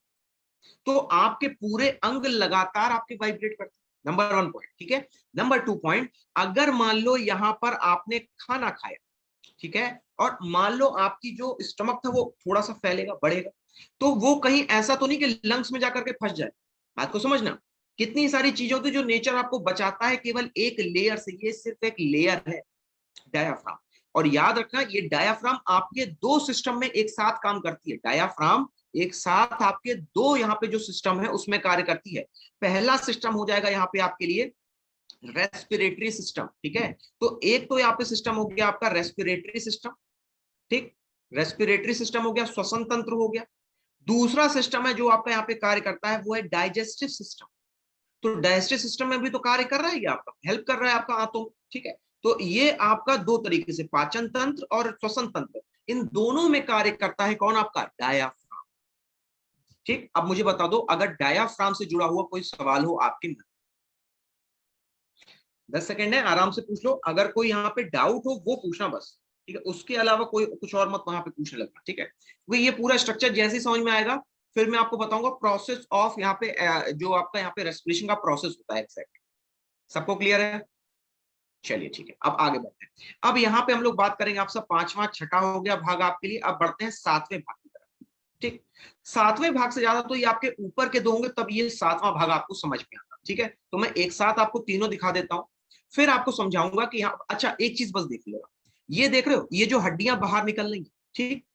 तो आपके पूरे अंग लगातार आपके वाइब्रेट करते हैं। नंबर 1 पॉइंट, ठीक है। नंबर 2 पॉइंट, अगर मान लो यहां पर आपने खाना खाया, ठीक है, और मान लो आपकी जो स्टमक था वो थोड़ा सा फैलेगा, बढ़ेगा, तो वो कहीं ऐसा तो नहीं कि लंग्स में जाकर के फंस जाए। बात को समझना, कितनी सारी चीजों की जो नेचर आपको बचाता है केवल एक लेयर से, ये सिर्फ एक लेयर है, डायाफ्राम। और याद रखना ये डायाफ्राम आपके दो सिस्टम में एक साथ काम करती है। डायाफ्राम एक साथ आपके दो यहाँ पे जो सिस्टम है उसमें कार्य करती है। पहला सिस्टम हो जाएगा यहाँ पे आपके लिए रेस्पिरेटरी सिस्टम, ठीक है। तो एक तो यहाँ पे सिस्टम हो गया आपका रेस्पिरेटरी सिस्टम, ठीक, रेस्पिरेटरी सिस्टम हो गया, श्वसन तंत्र हो गया। दूसरा सिस्टम है जो आपका यहाँ पे कार्य करता है वो है डाइजेस्टिव सिस्टम। तो डाइजेस्टिव सिस्टम में भी तो कार्य कर रहा है, ये आपका हेल्प कर रहा है आपका आंतों, ठीक है। तो ये आपका दो तरीके से, पाचन तंत्र और श्वसन तंत्र, इन दोनों में कार्य करता है कौन, आपका डायाफ्राम। ठीक, अब मुझे बता दो अगर डायाफ्राम से जुड़ा हुआ कोई सवाल हो आपके मन, 10 सेकंड है, आराम से पूछ लो। अगर कोई यहाँ पे डाउट हो वो पूछना बस, ठीक है, उसके अलावा कोई कुछ और मत वहां पे पूछने लगना, ठीक है। क्योंकि ये पूरा स्ट्रक्चर जैसे ही समझ में आएगा फिर मैं आपको बताऊंगा प्रोसेस ऑफ यहाँ पे जो आपका यहाँ पे रेस्पिरेशन का प्रोसेस होता है एग्जैक्ट। सबको क्लियर है? चलिए ठीक है, अब आगे बढ़ते हैं। अब यहाँ पे हम लोग बात करेंगे आपसे पांचवा छठा हो गया भाग आपके लिए। अब बढ़ते हैं सातवें भाग की तरफ, ठीक। सातवें भाग से ज्यादा तो ये आपके ऊपर के दो होंगे तब ये सातवां भाग आपको समझ में आता, ठीक है। तो मैं एक साथ आपको तीनों दिखा देता हूं, फिर आपको समझाऊंगा कि यहाँ अच्छा एक चीज बस देख लो, ये देख रहे हो ये जो हड्डियां बाहर निकल रही है, ठीक,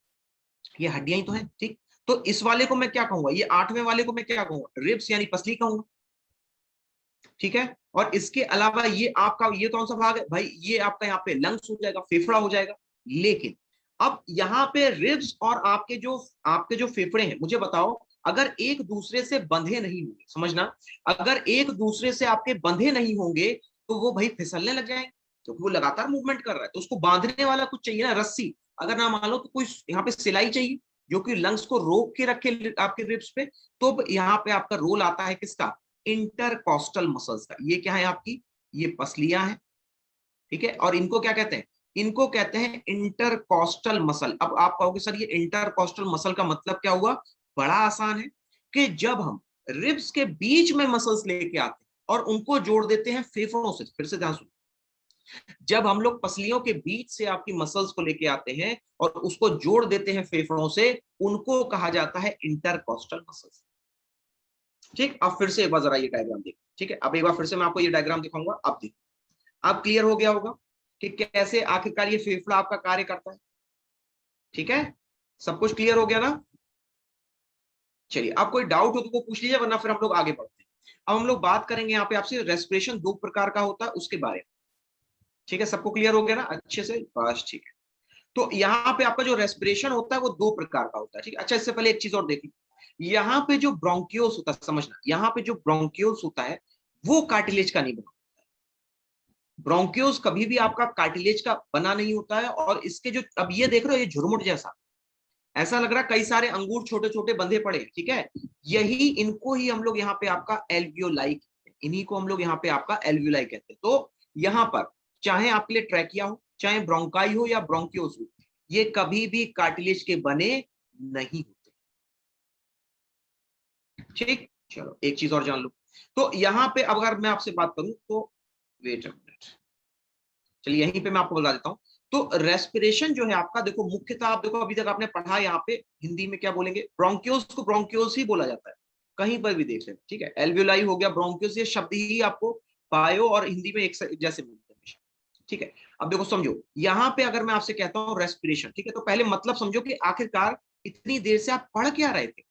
ये हड्डियां ही तो है, ठीक। तो इस वाले को मैं क्या कहूंगा, ये आठवें वाले को मैं क्या कहूंगा, रिब्स यानी पसली कहूंगा, ठीक है। और इसके अलावा ये आपका ये कौन सा भाग है भाई, ये आपका यहाँ पे लंग्स हो जाएगा, फेफड़ा हो जाएगा। लेकिन अब यहाँ पे रिब्स और आपके जो फेफड़े हैं, मुझे बताओ अगर एक दूसरे से बंधे नहीं होंगे, समझना, अगर एक दूसरे से आपके बंधे नहीं होंगे तो वो भाई फिसलने लग जाएंगे, क्योंकि वो लगातार मूवमेंट कर रहा है। तो उसको बांधने वाला कुछ चाहिए ना, रस्सी। अगर ना मान लो तो कोई यहाँ पे सिलाई चाहिए जो कि लंग्स को रोक के रखे आपके रिब्स पे। तो यहाँ पे आपका रोल आता है किसका, इंटरकॉस्टल मसल्स का। ये क्या है आपकी, ये पसलियां हैं, ठीक है। और इनको क्या कहते हैं, इनको कहते हैं इंटरकॉस्टल मसल। अब आप कहोगे सर ये इंटरकॉस्टल मसल का मतलब क्या हुआ, बड़ा आसान है कि जब हम रिब्स के बीच में मसल्स लेके आते हैं और उनको जोड़ देते हैं फेफड़ों से, फिर से ध्यान सुनो, जब हम लोग पसलियों के बीच से आपकी मसल्स को लेके आते हैं और उसको जोड़ देते हैं फेफड़ों से, उनको कहा जाता है इंटरकॉस्टल मसल्स, ठीक। अब फिर से एक बार जरा ये डायग्राम देखो, ठीक है। अब एक बार फिर से मैं आपको ये डायग्राम दिखाऊंगा, अब देखो, अब क्लियर हो गया होगा कि कैसे आखिरकार ये फेफड़ा आपका कार्य करता है, ठीक है। सब कुछ क्लियर हो गया ना? चलिए, अब कोई डाउट हो तो वो पूछ लीजिए, वरना फिर हम लोग आगे बढ़ते हैं। अब हम लोग बात करेंगे यहाँ पे आपसे रेस्पिरेशन दो प्रकार का होता है उसके बारे में, ठीक है। सबको क्लियर हो गया ना अच्छे से, बस ठीक है। तो यहाँ पे आपका जो रेस्पिरेशन होता है वो दो प्रकार का होता है, ठीक है। अच्छा इससे पहले एक चीज और देखिए, यहाँ पे जो ब्रोंकियोल्स होता है, समझना, यहाँ पे जो ब्रोंकियोल्स होता है वो कार्टिलेज का नहीं बना। ब्रोंकियोल्स कभी भी आपका कार्टिलेज का बना नहीं होता है। और इसके जो, अब ये देख रहे हो ये झुरमुट जैसा, ऐसा लग रहा है कई सारे अंगूर छोटे छोटे बंधे पड़े, ठीक है। यही इनको ही हम लोग यहाँ पे आपका एल्वियोलाई, इन्हीं को हम लोग यहाँ पे आपका एल्वियोलाई कहते हैं। तो यहाँ पर चाहे आपके लिए ट्रैकिया हो, चाहे ब्रोंकाई हो या ब्रोंकियोस हो, ये कभी भी कार्टिलेज के बने नहीं होते, ठीक। चलो एक चीज और जान लो, तो यहाँ पे अब अगर मैं आपसे बात करूं तो, वेट अ मिनट, चलिए यहीं पे मैं आपको बता देता हूँ। तो रेस्पिरेशन जो है आपका, देखो मुख्यतः आप देखो अभी तक आपने पढ़ा, यहाँ पे हिंदी में क्या बोलेंगे, ब्रोंकियोस को ब्रोंकियोस ही बोला जाता है, कहीं पर भी देख लेना, ठीक है। एल्वियोलाई हो गया, ब्रोंकियोस, ये शब्द ही आपको बायो और हिंदी में एक जैसे मिलते हैं, ठीक है। अब देखो समझो, यहाँ पे अगर मैं आपसे कहता हूँ रेस्पिरेशन, ठीक है, तो पहले मतलब समझो कि आखिरकार इतनी देर से आप पढ़ क्या रहे थे।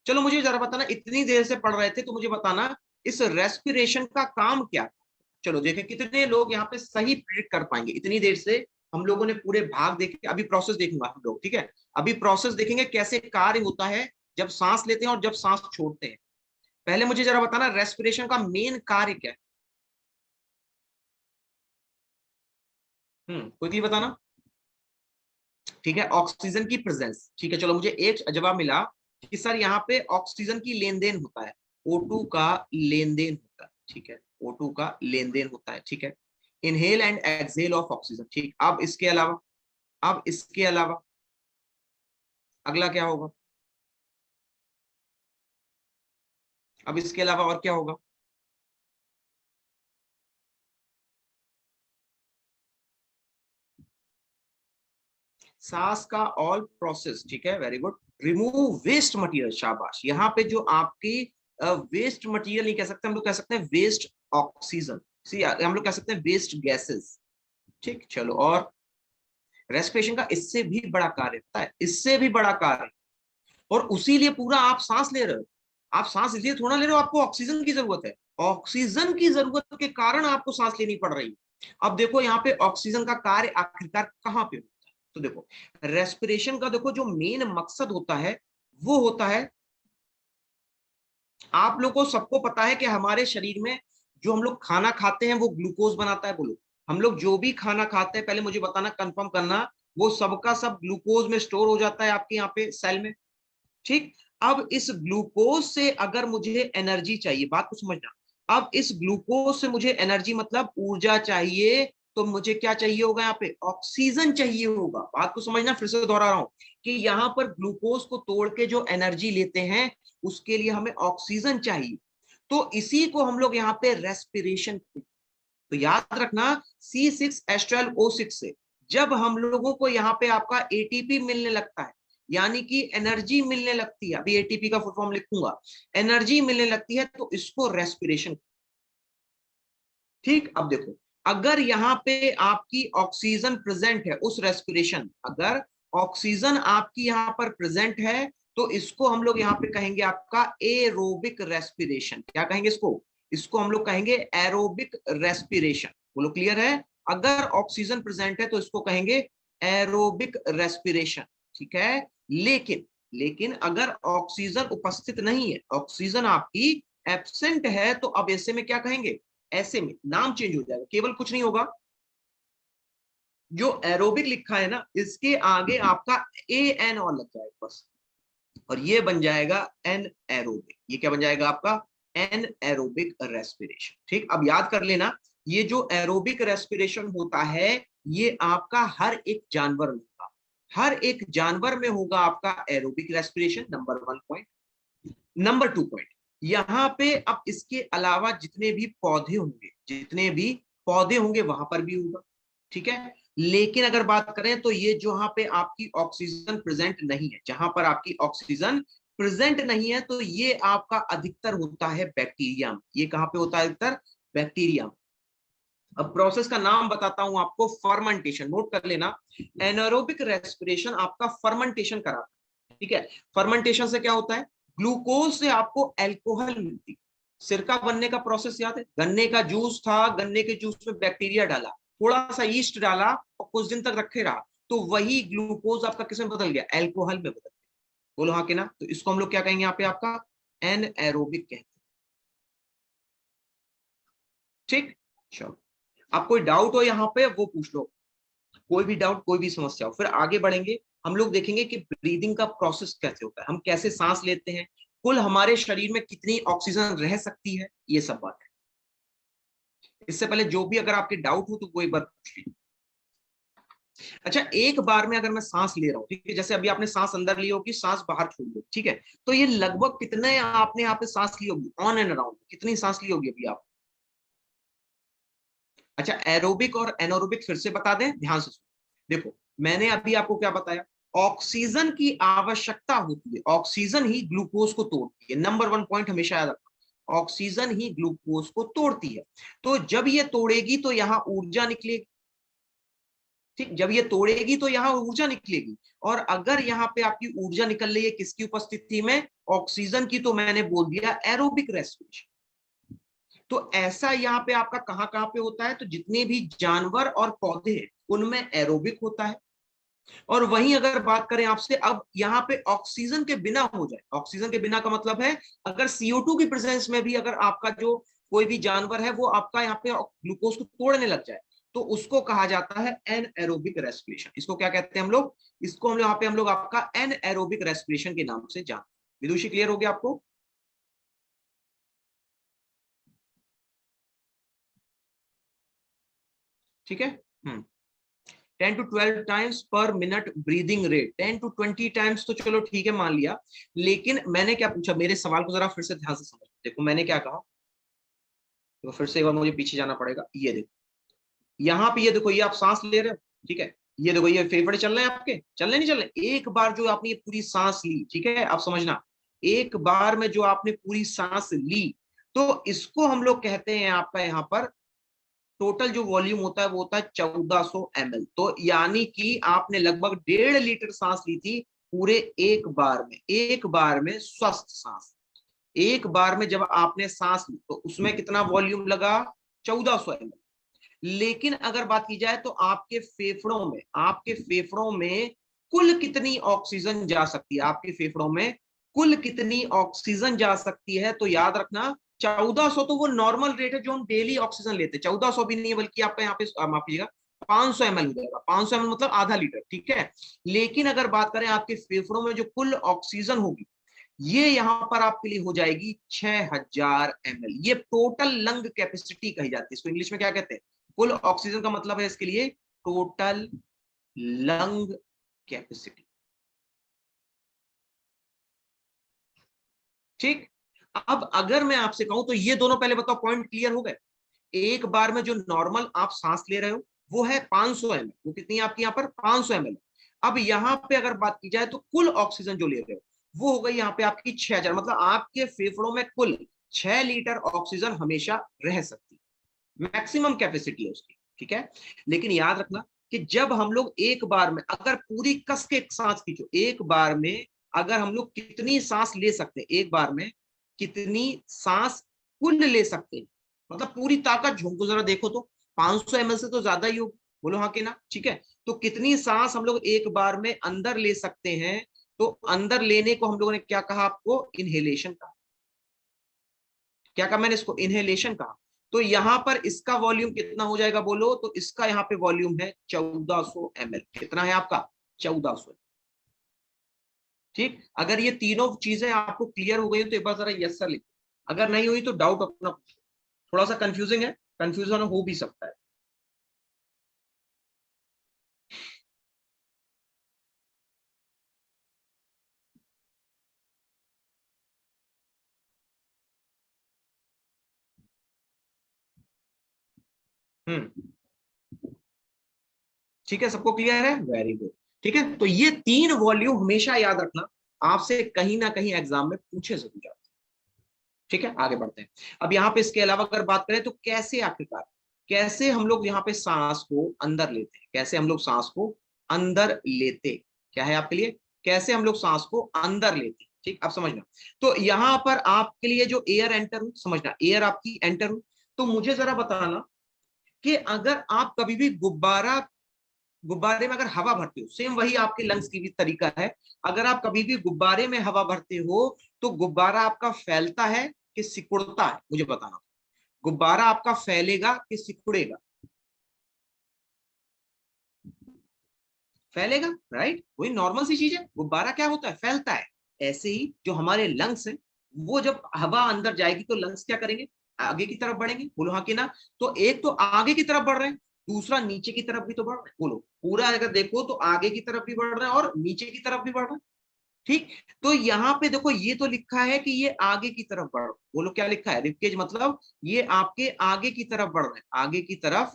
चलो मुझे जरा बताना, इतनी देर से पढ़ रहे थे तो मुझे बताना इस रेस्पिरेशन का काम क्या था। चलो देखें कितने लोग यहाँ पे सही प्रिडिक्ट कर पाएंगे। इतनी देर से हम लोगों ने पूरे भाग देखे, अभी प्रोसेस देखेंगे हम लोग, ठीक है। अभी प्रोसेस देखेंगे कैसे कार्य होता है जब सांस लेते हैं और जब सांस छोड़ते हैं। पहले मुझे जरा बताना रेस्पिरेशन का मेन कार्य क्या है। क्विकली बताना, ठीक है। ऑक्सीजन की प्रेजेंस, ठीक है। चलो मुझे एक जवाब मिला कि सर यहाँ पे ऑक्सीजन की लेन देन होता है, O2 का लेन देन होता है, ठीक है, O2 का लेन देन होता है, ठीक है। Inhale and exhale of oxygen. ठीक, अब इसके अलावा अगला क्या होगा? अब इसके अलावा और क्या होगा? सांस का ऑल प्रोसेस। ठीक है, very good. Remove waste material, शाबाश। यहाँ पे जो आपकी वेस्ट मटेरियल नहीं कह सकते हम लोग, कह सकते हैं वेस्ट ऑक्सीजन। सी, हम लोग कह सकते हैं वेस्ट गैसेस। ठीक, चलो। और रेस्पिरेशन का इससे भी बड़ा कार्य होता है, इससे भी बड़ा कार्य। और उसी लिए पूरा आप सांस ले रहे हो। आप सांस इसलिए थोड़ा ले रहे हो, आपको ऑक्सीजन की जरूरत है। ऑक्सीजन की जरूरत के कारण आपको सांस लेनी पड़ रही है। अब देखो यहाँ पे ऑक्सीजन का कार्य आखिरकार कहाँ पे होता है? तो देखो, रेस्पिरेशन का देखो जो मेन मकसद होता है वो होता है, आप लोगों को सबको पता है कि हमारे शरीर में जो हम लोग खाना खाते हैं वो ग्लूकोज बनाता है। बोलो, हम लोग जो भी खाना खाते हैं, पहले मुझे बताना, कंफर्म करना, वो सबका सब ग्लूकोज में स्टोर हो जाता है आपके यहाँ पे सेल में। ठीक, अब इस ग्लूकोज से अगर मुझे एनर्जी चाहिए, बात को समझना, अब इस ग्लूकोज से मुझे एनर्जी मतलब ऊर्जा चाहिए, तो मुझे क्या चाहिए होगा? यहाँ पे ऑक्सीजन चाहिए होगा। बात को समझना, फिर से दोहरा रहा हूं कि यहाँ पर ग्लूकोज को तोड़ के जो एनर्जी लेते हैं उसके लिए हमें ऑक्सीजन चाहिए। तो इसी को हम लोग यहाँ पे रेस्पिरेशन। तो याद रखना, C6H12O6 से जब हम लोगों को यहाँ पे आपका एटीपी मिलने लगता है, यानी कि एनर्जी मिलने लगती है, अभी एटीपी का फुल फॉर्म लिखूंगा, एनर्जी मिलने लगती है, तो इसको रेस्पिरेशन। ठीक, अब देखो, अगर यहाँ पे आपकी ऑक्सीजन प्रेजेंट है उस रेस्पिरेशन, अगर ऑक्सीजन आपकी यहाँ पर प्रेजेंट है, तो इसको हम लोग यहाँ पे कहेंगे आपका एरोबिक रेस्पिरेशन। क्या कहेंगे इसको? इसको हम लोग कहेंगे एरोबिक रेस्पिरेशन। बोलो, क्लियर है? अगर ऑक्सीजन प्रेजेंट है तो इसको कहेंगे एरोबिक रेस्पिरेशन। ठीक है, लेकिन लेकिन अगर ऑक्सीजन उपस्थित नहीं है, ऑक्सीजन आपकी एब्सेंट है, तो अब ऐसे में क्या कहेंगे? ऐसे में नाम चेंज हो जाएगा, केवल कुछ नहीं होगा, जो एरोबिक लिखा है ना इसके आगे आपका AN और लग जाएगा बस, और ये बन जाएगा एन एरोबिक। ये क्या बन जाएगा आपका? Anaerobic respiration. ठीक, अब याद कर लेना, ये जो एरोबिक रेस्पिरेशन होता है ये आपका हर एक जानवर में होगा, हर एक जानवर में होगा आपका aerobic respiration. Number 1 point. Number 2 point, यहाँ पे अब इसके अलावा जितने भी पौधे होंगे, जितने भी पौधे होंगे वहां पर भी होगा। ठीक है, लेकिन अगर बात करें तो ये जहां पे आपकी ऑक्सीजन प्रेजेंट नहीं है, जहां पर आपकी ऑक्सीजन प्रेजेंट नहीं है, तो ये आपका अधिकतर होता है बैक्टीरिया में। ये कहां पे होता है अधिकतर? बैक्टीरिया में। अब प्रोसेस का नाम बताता हूं आपको, फर्मेंटेशन। नोट कर लेना, एनारोबिक रेस्पिरेशन आपका फर्मेंटेशन कराता है। ठीक है, फर्मेंटेशन से क्या होता है? ग्लूकोज से आपको एल्कोहल मिलती है। सिरका बनने का प्रोसेस याद है? गन्ने का जूस था, गन्ने के जूस में बैक्टीरिया डाला, थोड़ा सा ईस्ट डाला और कुछ दिन तक रखे रहा, तो वही ग्लूकोज आपका किसमें बदल गया? एल्कोहल में बदल गया। बोलो हाँ कि ना? तो इसको हम लोग क्या कहेंगे यहाँ पे? आपका एनएरोबिक कहते हैं। ठीक, चलो। अब कोई डाउट हो यहाँ पे वो पूछ लो, कोई भी डाउट, कोई भी समस्या हो, फिर आगे बढ़ेंगे। हम लोग देखेंगे कि ब्रीदिंग का प्रोसेस कैसे होता है, हम कैसे सांस लेते हैं, कुल हमारे शरीर में कितनी ऑक्सीजन रह सकती है, ये सब बात है। इससे पहले जो भी अगर आपके डाउट हो तो वो एक बार पूछ लीजिए। अच्छा, एक बार में अगर मैं सांस ले रहा हूँ, ठीक है, जैसे अभी आपने सांस अंदर ली होगी, सांस बाहर छोड़ी होगी, ठीक है, तो ये लगभग कितने आपने यहाँ पे सांस ली होगी? ऑन एंड अराउंड कितनी सांस ली होगी अभी आप? अच्छा, एरोबिक और एनोरोबिक फिर से बता दें, ध्यान से सुनो। देखो, मैंने अभी आपको क्या बताया? ऑक्सीजन की आवश्यकता होती है, ऑक्सीजन ही ग्लूकोज को तोड़ती है। नंबर 1 पॉइंट हमेशा याद रखना, ऑक्सीजन ही ग्लूकोज को तोड़ती है। तो जब ये तोड़ेगी तो यहाँ ऊर्जा निकलेगी। ठीक, जब ये तोड़ेगी तो यहाँ ऊर्जा निकलेगी, और अगर यहाँ पे आपकी ऊर्जा निकल रही है किसकी उपस्थिति में? ऑक्सीजन की, तो मैंने बोल दिया एरोबिक रेस्पिरेशन। तो ऐसा यहाँ पे आपका कहाँ कहाँ पे होता है? तो जितने भी जानवर और पौधे हैं उनमें एरोबिक होता है। और वहीं अगर बात करें आपसे, अब यहाँ पे ऑक्सीजन के बिना हो जाए, ऑक्सीजन के बिना का मतलब है अगर CO2 की प्रेजेंस में भी अगर आपका जो कोई भी जानवर है वो आपका यहाँ पे ग्लूकोज को तोड़ने लग जाए, तो उसको कहा जाता है एन एरोबिक रेस्पिरेशन। इसको क्या कहते हैं हम लोग? इसको हम लोग यहाँ पे हम लोग आपका एन एरोबिक रेस्पिरेशन के नाम से जानते हैं। विदुषी, क्लियर हो गया आपको? ठीक है। 10 to 12 टाइम्स पर minute breathing rate, 10 to 20 times तो चलो ठीक है मान लिया, लेकिन मैंने क्या पूछा, मेरे सवाल को जरा फिर से ध्यान से समझ, देखो मैंने क्या कहा, तो फिर से एक बार मुझे पीछे जाना पड़ेगा। ये देखो यहाँ पे, ये देखो ये आप सांस ले रहे हो, ठीक है, ये देखो ये फेफड़े चल रहे हैं आपके, चल रहे नहीं चल रहे, एक बार जो आपने ये पूरी सांस ली, ठीक है, आप समझना, एक बार में जो आपने पूरी सांस ली, तो इसको हम लोग कहते हैं आपका यहाँ पर टोटल जो वॉल्यूम होता है वो होता है 1400 ml। तो यानी कि आपने लगभग 1.5 लीटर सांस ली थी पूरे एक बार में, एक बार में स्वस्थ सांस, एक बार में जब आपने सांस ली तो उसमें कितना वॉल्यूम लगा, 1400 ml। लेकिन अगर बात की जाए तो आपके फेफड़ों में, आपके फेफड़ों में कुल कितनी ऑक्सीजन जा सकती है, आपके फेफड़ों में कुल कितनी ऑक्सीजन जा सकती है, तो याद रखना 1400 तो वो नॉर्मल रेट है जो हम डेली ऑक्सीजन लेते हैं, 1400 भी नहीं है बल्कि आपका यहाँ पे माफ कीजिएगा 500 ml हो जाएगा, 500 ml मतलब आधा लीटर, ठीक है। लेकिन अगर बात करें आपके फेफड़ों में जो कुल ऑक्सीजन होगी, ये यहां पर आपके लिए हो जाएगी 6000 ml। ये टोटल लंग कैपेसिटी कही जाती है, इसको इंग्लिश में क्या कहते हैं, कुल ऑक्सीजन का मतलब है इसके लिए टोटल लंग कैपेसिटी। ठीक, अब अगर मैं आपसे कहूं तो ये दोनों पहले बताओ पॉइंट क्लियर हो गए। एक बार में जो नॉर्मल आप सांस ले रहे हो वो है 500 ml, वो कितनी है आपकी यहाँ पर 500 ml। अब यहाँ पे अगर बात की जाए तो कुल ऑक्सीजन जो ले रहे हो वो हो गई यहाँ पे आपकी 6000, मतलब आपके फेफड़ों में कुल 6 लीटर ऑक्सीजन हमेशा रह सकती है, मैक्सिमम कैपेसिटी है उसकी, ठीक है। लेकिन याद रखना कि जब हम लोग एक बार में अगर पूरी कस के सांस खींचो, एक बार में अगर हम लोग कितनी सांस ले सकते हैं, एक बार में कितनी सांस कुल ले सकते हैं, मतलब पूरी ताकत झोंको जरा देखो तो 500 ml से तो ज्यादा ही हो, बोलो हाँ कि ना, ठीक है। तो कितनी सांस हम लोग एक बार में अंदर ले सकते हैं, तो अंदर लेने को हम लोगों ने क्या कहा, आपको इनहेलेशन कहा, क्या कहा मैंने इसको, इनहेलेशन कहा। तो यहां पर इसका वॉल्यूम कितना हो जाएगा बोलो, तो इसका यहाँ पे वॉल्यूम है 1400 ml, कितना है आपका 1400। ठीक, अगर ये तीनों चीजें आपको क्लियर हो गई तो एक बार जरा यस सर लिखो, अगर नहीं हुई तो डाउट अपना पूछो, थोड़ा सा कंफ्यूजिंग है, कंफ्यूजन हो भी सकता है। हम्म, ठीक है, सबको क्लियर है, वेरी गुड। ठीक है, तो ये तीन वॉल्यूम हमेशा याद रखना, आपसे कहीं ना कहीं एग्जाम में पूछे जरूर जाते हैं। ठीक है, आगे बढ़ते हैं। अब यहाँ पे इसके अलावा अगर बात करें तो कैसे, आखिरकार कैसे हम लोग यहाँ पे सांस को अंदर लेते हैं, कैसे हम लोग सांस को अंदर लेते, क्या है आपके लिए, कैसे हम लोग सांस को अंदर लेते हैं। ठीक, अब समझना, तो यहाँ पर आपके लिए जो एयर एंटर हो, समझना एयर आपकी एंटर हो, तो मुझे जरा बताना कि अगर आप कभी भी गुब्बारा, गुब्बारे में अगर हवा भरते हो, सेम वही आपके लंग्स की भी तरीका है, अगर आप कभी भी गुब्बारे में हवा भरते हो तो गुब्बारा आपका फैलता है कि सिकुड़ता है, मुझे बताना, गुब्बारा आपका फैलेगा कि सिकुड़ेगा, फैलेगा, राइट, वही नॉर्मल सी चीज है, गुब्बारा क्या होता है, फैलता है। ऐसे ही जो हमारे लंग्स हैं, वो जब हवा अंदर जाएगी तो लंग्स क्या करेंगे, आगे की तरफ बढ़ेंगे, बोलो हाँ कि ना। तो एक तो आगे की तरफ बढ़ रहे हैं, दूसरा नीचे की तरफ भी तो बढ़ रहे हैं, बोलो पूरा अगर देखो तो आगे की तरफ भी बढ़ रहा है और नीचे की तरफ भी बढ़ रहा है। ठीक, तो यहाँ पे देखो ये तो लिखा है कि ये आगे की तरफ बढ़, बोलो क्या लिखा है, रिपकेज मतलब ये आपके आगे की तरफ बढ़ रहे हैं, आगे की तरफ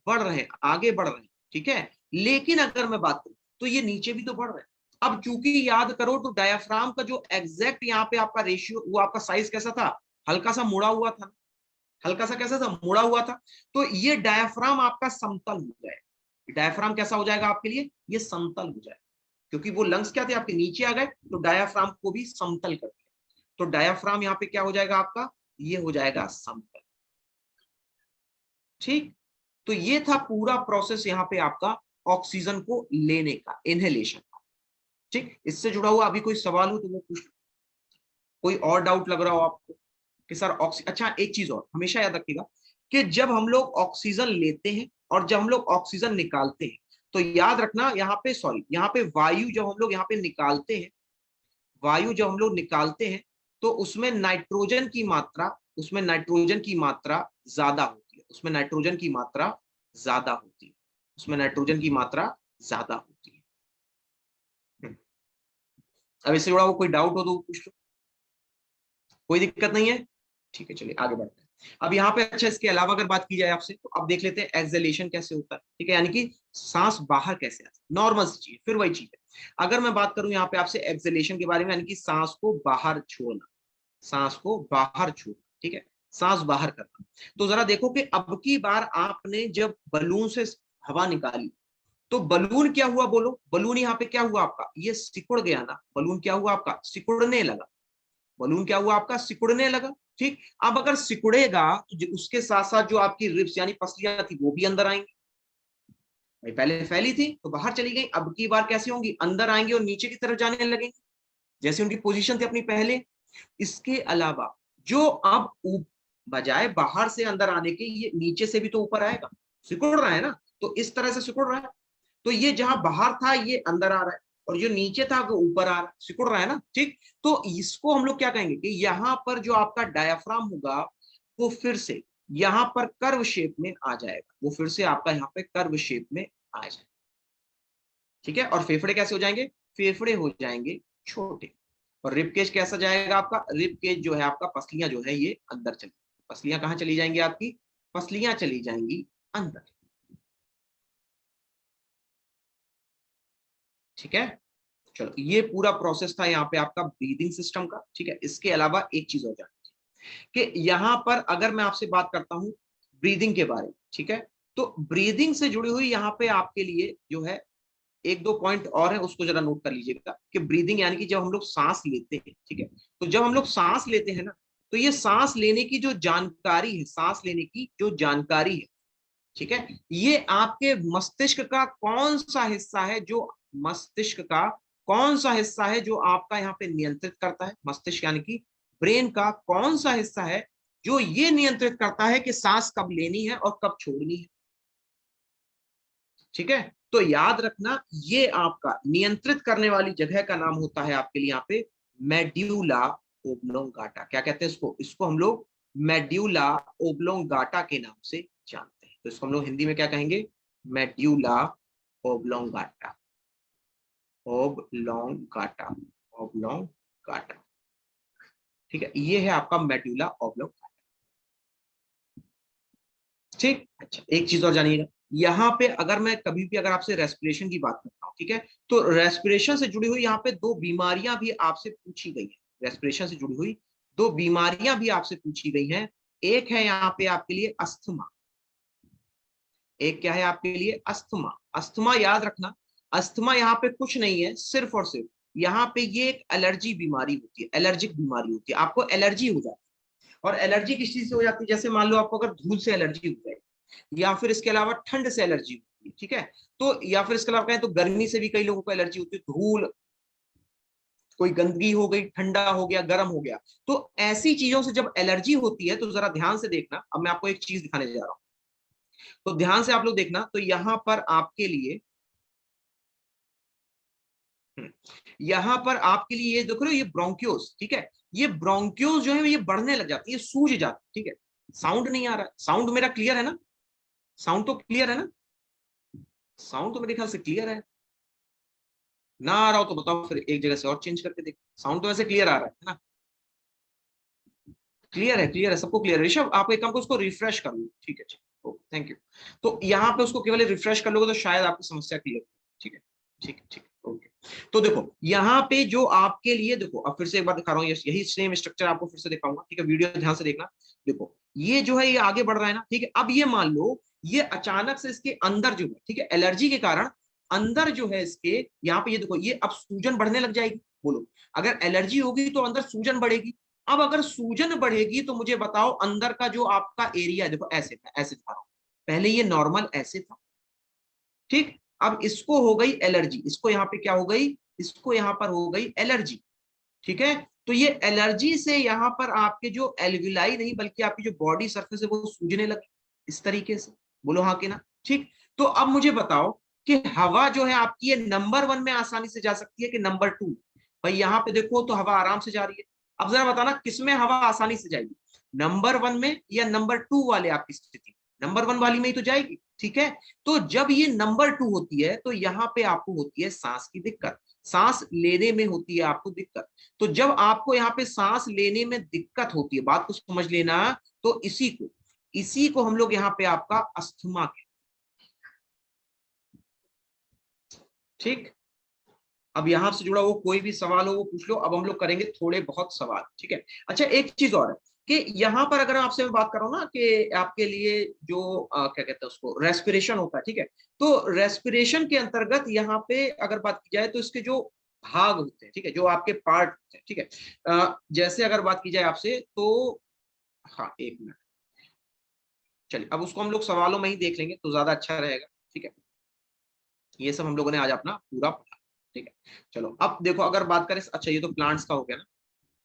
बढ़ रहे हैं, आगे बढ़ रहे हैं, ठीक है। लेकिन अगर मैं बात करूं तो ये नीचे भी तो बढ़ रहे हैं। अब चूंकि याद करो तो डायाफ्राम का जो एग्जैक्ट यहाँ पे आपका रेशियो, वो आपका साइज कैसा था, हल्का सा मुड़ा हुआ था, हल्का सा कैसा था, मुड़ा हुआ था। तो ये डायाफ्राम आपका समतल हो जाएगा, डायाफ्राम कैसा हो जाएगा आपके लिए, ये समतल हो जाएगा, क्योंकि वो लंग्स क्या थे आपके नीचे आ गए, तो डायाफ्राम को भी समतल कर दिया, तो डायाफ्राम यहाँ पे क्या हो जाएगा आपका, ये हो जाएगा समतल। ठीक, तो ये था पूरा प्रोसेस यहाँ पे आपका ऑक्सीजन को लेने का, इनहेलेशन का। ठीक, इससे जुड़ा हुआ अभी कोई सवाल हो तो वो पूछ, कोई और डाउट लग रहा हो आपको कि सर ऑक्सीजन, अच्छा एक चीज और हमेशा याद रखिएगा कि जब हम लोग ऑक्सीजन लेते हैं और जब हम लोग ऑक्सीजन निकालते हैं, तो याद रखना यहाँ पे, सॉरी यहाँ पे वायु जब हम लोग यहाँ पे निकालते हैं, वायु जब हम लोग निकालते हैं तो उसमें नाइट्रोजन की मात्रा, उसमें नाइट्रोजन की मात्रा ज्यादा होती है, उसमें नाइट्रोजन की मात्रा ज्यादा होती है, उसमें नाइट्रोजन की मात्रा ज्यादा होती है। अब इससे जुड़ा हुआ कोई डाउट हो तो पूछ लो, कोई दिक्कत नहीं है। ठीक है, चलिए आगे बढ़ते हैं। अब यहाँ पे अच्छा, इसके अलावा अगर बात की जाए आपसे, तो अब देख लेते हैं एक्सहेलेशन कैसे होता है। ठीक है, यानी कि सांस बाहर कैसे आता है, नॉर्मल सी चीज, फिर वही चीज है। अगर मैं बात करूं यहाँ पे आपसे एक्सहेलेशन के बारे में, यानी कि सांस को बाहर छोड़ना, सांस को बाहर छोड़ना, ठीक है, सांस बाहर करना। तो जरा देखो कि अब की बार आपने जब बलून से हवा निकाली, तो बलून क्या हुआ, बोलो, बलून यहाँ पे क्या हुआ आपका, ये सिकुड़ गया ना, बलून क्या हुआ आपका, सिकुड़ने लगा, बलून क्या हुआ आपका, सिकुड़ने लगा। ठीक, अब अगर सिकुड़ेगा तो उसके साथ साथ जो आपकी रिब्स यानी पसलियां थी वो भी अंदर आएंगी। भाई पहले फैली थी तो बाहर चली गई, अब की बार कैसी होंगी, अंदर आएंगी और नीचे की तरफ जाने लगेंगी, जैसे उनकी पोजीशन थी अपनी पहले। इसके अलावा जो अब बजाय बाहर से अंदर आने के, ये नीचे से भी तो ऊपर आएगा, सिकुड़ रहा है ना, तो इस तरह से सिकुड़ रहा है। तो ये जहां बाहर था ये अंदर आ रहा है, और जो नीचे था वो ऊपर आ रहा है, सिकुड़ रहा है ना। ठीक, तो इसको हम लोग क्या कहेंगे कि यहाँ पर जो आपका डायाफ्राम होगा वो फिर से यहाँ पर कर्व शेप में आ जाएगा, वो फिर से आपका यहाँ पे कर्व शेप में आ जाएगा। ठीक है, और फेफड़े कैसे हो जाएंगे, फेफड़े हो जाएंगे छोटे। और रिब केज कैसा जाएगा आपका, रिब केज जो है आपका, पसलियां जो है ये अंदर चली, पसलियां कहाँ चली जाएंगी आपकी, पसलियां चली जाएंगी अंदर। ठीक है, चलो ये पूरा प्रोसेस था यहाँ पे आपका ब्रीदिंग सिस्टम का। ठीक है, इसके अलावा एक चीज और जाननी कि यहाँ पर अगर मैं आपसे बात करता हूँ ब्रीदिंग के बारे में, ठीक है, तो ब्रीदिंग से जुड़ी हुई यहाँ पे आपके लिए जो है एक दो पॉइंट और है, उसको जरा नोट कर लीजिएगा कि ब्रीदिंग यानी कि जब हम लोग सांस लेते हैं, ठीक है, तो जब हम लोग सांस लेते हैं ना, तो ये सांस लेने की जो जानकारी है, सांस लेने की जो जानकारी है, ठीक है, ये आपके मस्तिष्क का कौन सा हिस्सा है, जो मस्तिष्क का कौन सा हिस्सा है जो आपका यहाँ पे नियंत्रित करता है, मस्तिष्क यानी कि ब्रेन का कौन सा हिस्सा है जो ये नियंत्रित करता है कि सांस कब लेनी है और कब छोड़नी है। ठीक है, तो याद रखना, ये आपका नियंत्रित करने वाली जगह का नाम होता है आपके लिए यहाँ पे मेड्यूला ओब्लोंगाटा। क्या कहते हैं इसको, इसको हम लोग मेड्यूला ओब्लोंगाटा के नाम से जानते हैं। तो इसको हम लोग हिंदी में क्या कहेंगे, मेड्यूला ओब्लोंगाटा, ओब्लोंगाटा, ओब्लोंगाटा। ठीक है, ये है आपका मेड्यूला ओब्लोंगाटा। ठीक, अच्छा एक चीज और जानिएगा, यहाँ पे अगर मैं कभी भी अगर आपसे रेस्पिरेशन की बात करता हूँ, ठीक है, तो रेस्पिरेशन से जुड़ी हुई यहाँ पे दो बीमारियां भी आपसे पूछी गई है, रेस्पिरेशन से जुड़ी हुई दो बीमारियां भी आपसे पूछी गई हैं। एक है यहाँ पे आपके लिए अस्थमा, एक क्या है आपके लिए, अस्थमा। अस्थमा याद रखना, अस्थमा यहाँ पे कुछ नहीं है, सिर्फ और सिर्फ यहाँ पे ये एक एलर्जी बीमारी होती है, एलर्जिक बीमारी होती है, आपको एलर्जी हो जाती है। और एलर्जी किस चीज से हो जाती है, जैसे मान लो आपको अगर धूल से एलर्जी हो जाए, या फिर इसके अलावा ठंड से एलर्जी होती है, ठीक है, तो या फिर इसके अलावा कहें तो गर्मी से भी कई लोगों को एलर्जी होती है, धूल, कोई गंदगी हो गई, ठंडा हो गया, गर्म हो गया, तो ऐसी चीजों से जब एलर्जी होती है तो जरा ध्यान से देखना। अब मैं आपको एक चीज दिखाने जा रहा हूं, तो ध्यान से आप लोग देखना, तो यहां पर आपके लिए, यहां पर आपके लिए ये देख रहे हो, ये ब्रोंक्योस, ठीक है, ये ब्रोंक्योस जो है ये बढ़ने लग जाती है, ये सूज जाती है। ठीक है, साउंड नहीं आ रहा, साउंड मेरा क्लियर है ना, साउंड तो क्लियर है ना, साउंड तो मेरे ख्याल से क्लियर है ना। आ रहा हो तो बताओ, फिर एक जगह से और चेंज करके देख। साउंड तो वैसे क्लियर आ रहा है ना, क्लियर है, क्लियर है, सबको क्लियर है। ऋषभ आप एक काम को उसको रिफ्रेश कर लो, ठीक है, थैंक यू। तो यहाँ पे उसको केवल रिफ्रेश कर लोगे तो शायद आपकी समस्या क्लियर। ठीक है, ठीक है, ठीक है, ओके। तो देखो यहाँ पे जो आपके लिए, देखो अब फिर से एक बार दिखा रहा हूँ, यही सेम स्ट्रक्चर आपको फिर से दिखाऊंगा, ठीक है, वीडियो ध्यान से देखना। देखो ये जो है ये आगे बढ़ रहा है ना, ठीक है, अब ये मान लो ये अचानक से इसके अंदर जो है, ठीक है, एलर्जी के कारण अंदर जो है इसके, यहाँ पे ये देखो, ये अब सूजन बढ़ने लग जाएगी। बोलो, अगर एलर्जी होगी तो अंदर सूजन बढ़ेगी। अब अगर सूजन बढ़ेगी तो मुझे बताओ अंदर का जो आपका एरिया है, देखो ऐसे था, ऐसे था, पहले ये नॉर्मल ऐसे था, ठीक, अब इसको हो गई एलर्जी, इसको यहाँ पे क्या हो गई, इसको यहाँ पर हो गई एलर्जी। ठीक है, तो ये एलर्जी से यहाँ पर आपके जो एल्विलाई नहीं बल्कि आपकी जो बॉडी सरफेस है वो सूजने लगी इस तरीके से। बोलो हाँ कि ना। ठीक, तो अब मुझे बताओ कि हवा जो है आपकी ये नंबर 1 में आसानी से जा सकती है कि नंबर 2। भाई यहाँ पे देखो तो हवा आराम से जा रही है। अब जरा बताना किसमें हवा आसानी से जाएगी, नंबर 1 में या नंबर 2 वाले आपकी स्थिति। नंबर 1 वाली में ही तो जाएगी, ठीक है। तो जब ये नंबर 2 होती है तो यहाँ पे आपको होती है सांस की दिक्कत, सांस लेने में होती है आपको दिक्कत। तो जब आपको यहाँ पे सांस लेने में दिक्कत होती है, बात को समझ लेना, तो इसी को हम लोग यहाँ पे आपका अस्थमा कहते हैं, ठीक। अब यहां से जुड़ा वो कोई भी सवाल हो वो पूछ लो, अब हम लोग करेंगे थोड़े बहुत सवाल, ठीक है। अच्छा एक चीज और है कि यहाँ पर अगर आपसे मैं बात कर रहा हूँ ना कि आपके लिए जो क्या कहते हैं उसको रेस्पिरेशन होता है, ठीक है। तो रेस्पिरेशन के अंतर्गत यहाँ पे अगर बात की जाए तो इसके जो भाग होते हैं, ठीक है, जो आपके पार्ट होते हैं, ठीक है। जैसे अगर बात की जाए आपसे तो, हाँ एक मिनट, चलिए अब उसको हम लोग सवालों में ही देख लेंगे तो ज्यादा अच्छा रहेगा, ठीक है। ये सब हम लोगों ने आज अपना पूरा पढ़ा, ठीक है। चलो अब देखो अगर बात करें, अच्छा ये तो प्लांट्स का हो गया ना,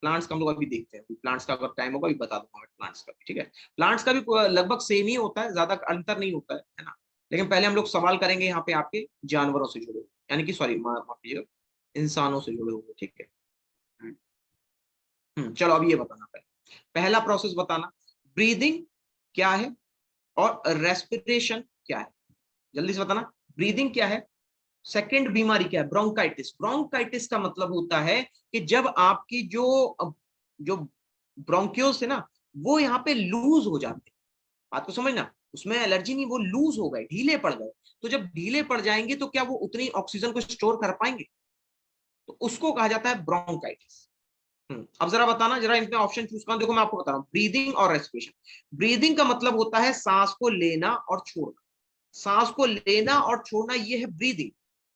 प्लांट्स का हम लोग अभी देखते हैं, प्लांट्स का अगर टाइम होगा अभी बता दूंगा मैं प्लांट्स का भी, ठीक है। प्लांट्स का भी लगभग सेम ही होता है, ज्यादा अंतर नहीं होता है ना। लेकिन पहले हम लोग सवाल करेंगे यहाँ पे आपके जानवरों से जुड़े हुए, यानी कि सॉरी माफ कीजिएगा, इंसानों से जुड़े हुए, ठीक है। चलो अब ये बताना, पहला प्रोसेस बताना, ब्रीदिंग क्या है और रेस्पिरेशन क्या है, जल्दी से बताना। ब्रीदिंग क्या है, सेकंड बीमारी क्या है, ब्रोंकाइटिस। ब्रोंकाइटिस का मतलब होता है कि जब आपकी जो जो ब्रोंकियोस है ना वो यहाँ पे लूज हो जाते हैं, बात को समझना, उसमें एलर्जी नहीं, वो लूज हो गए, ढीले पड़ गए। तो जब ढीले पड़ जाएंगे तो क्या वो उतनी ऑक्सीजन को स्टोर कर पाएंगे, तो उसको कहा जाता है ब्रोंकाइटिस। अब जरा बताना, जरा इसमें ऑप्शन चूज करना, देखो मैं आपको बता रहा हूँ, ब्रीदिंग और रेस्पिरेशन। ब्रीदिंग का मतलब होता है सांस को लेना और छोड़ना, सांस को लेना और छोड़ना, ये है ब्रीदिंग।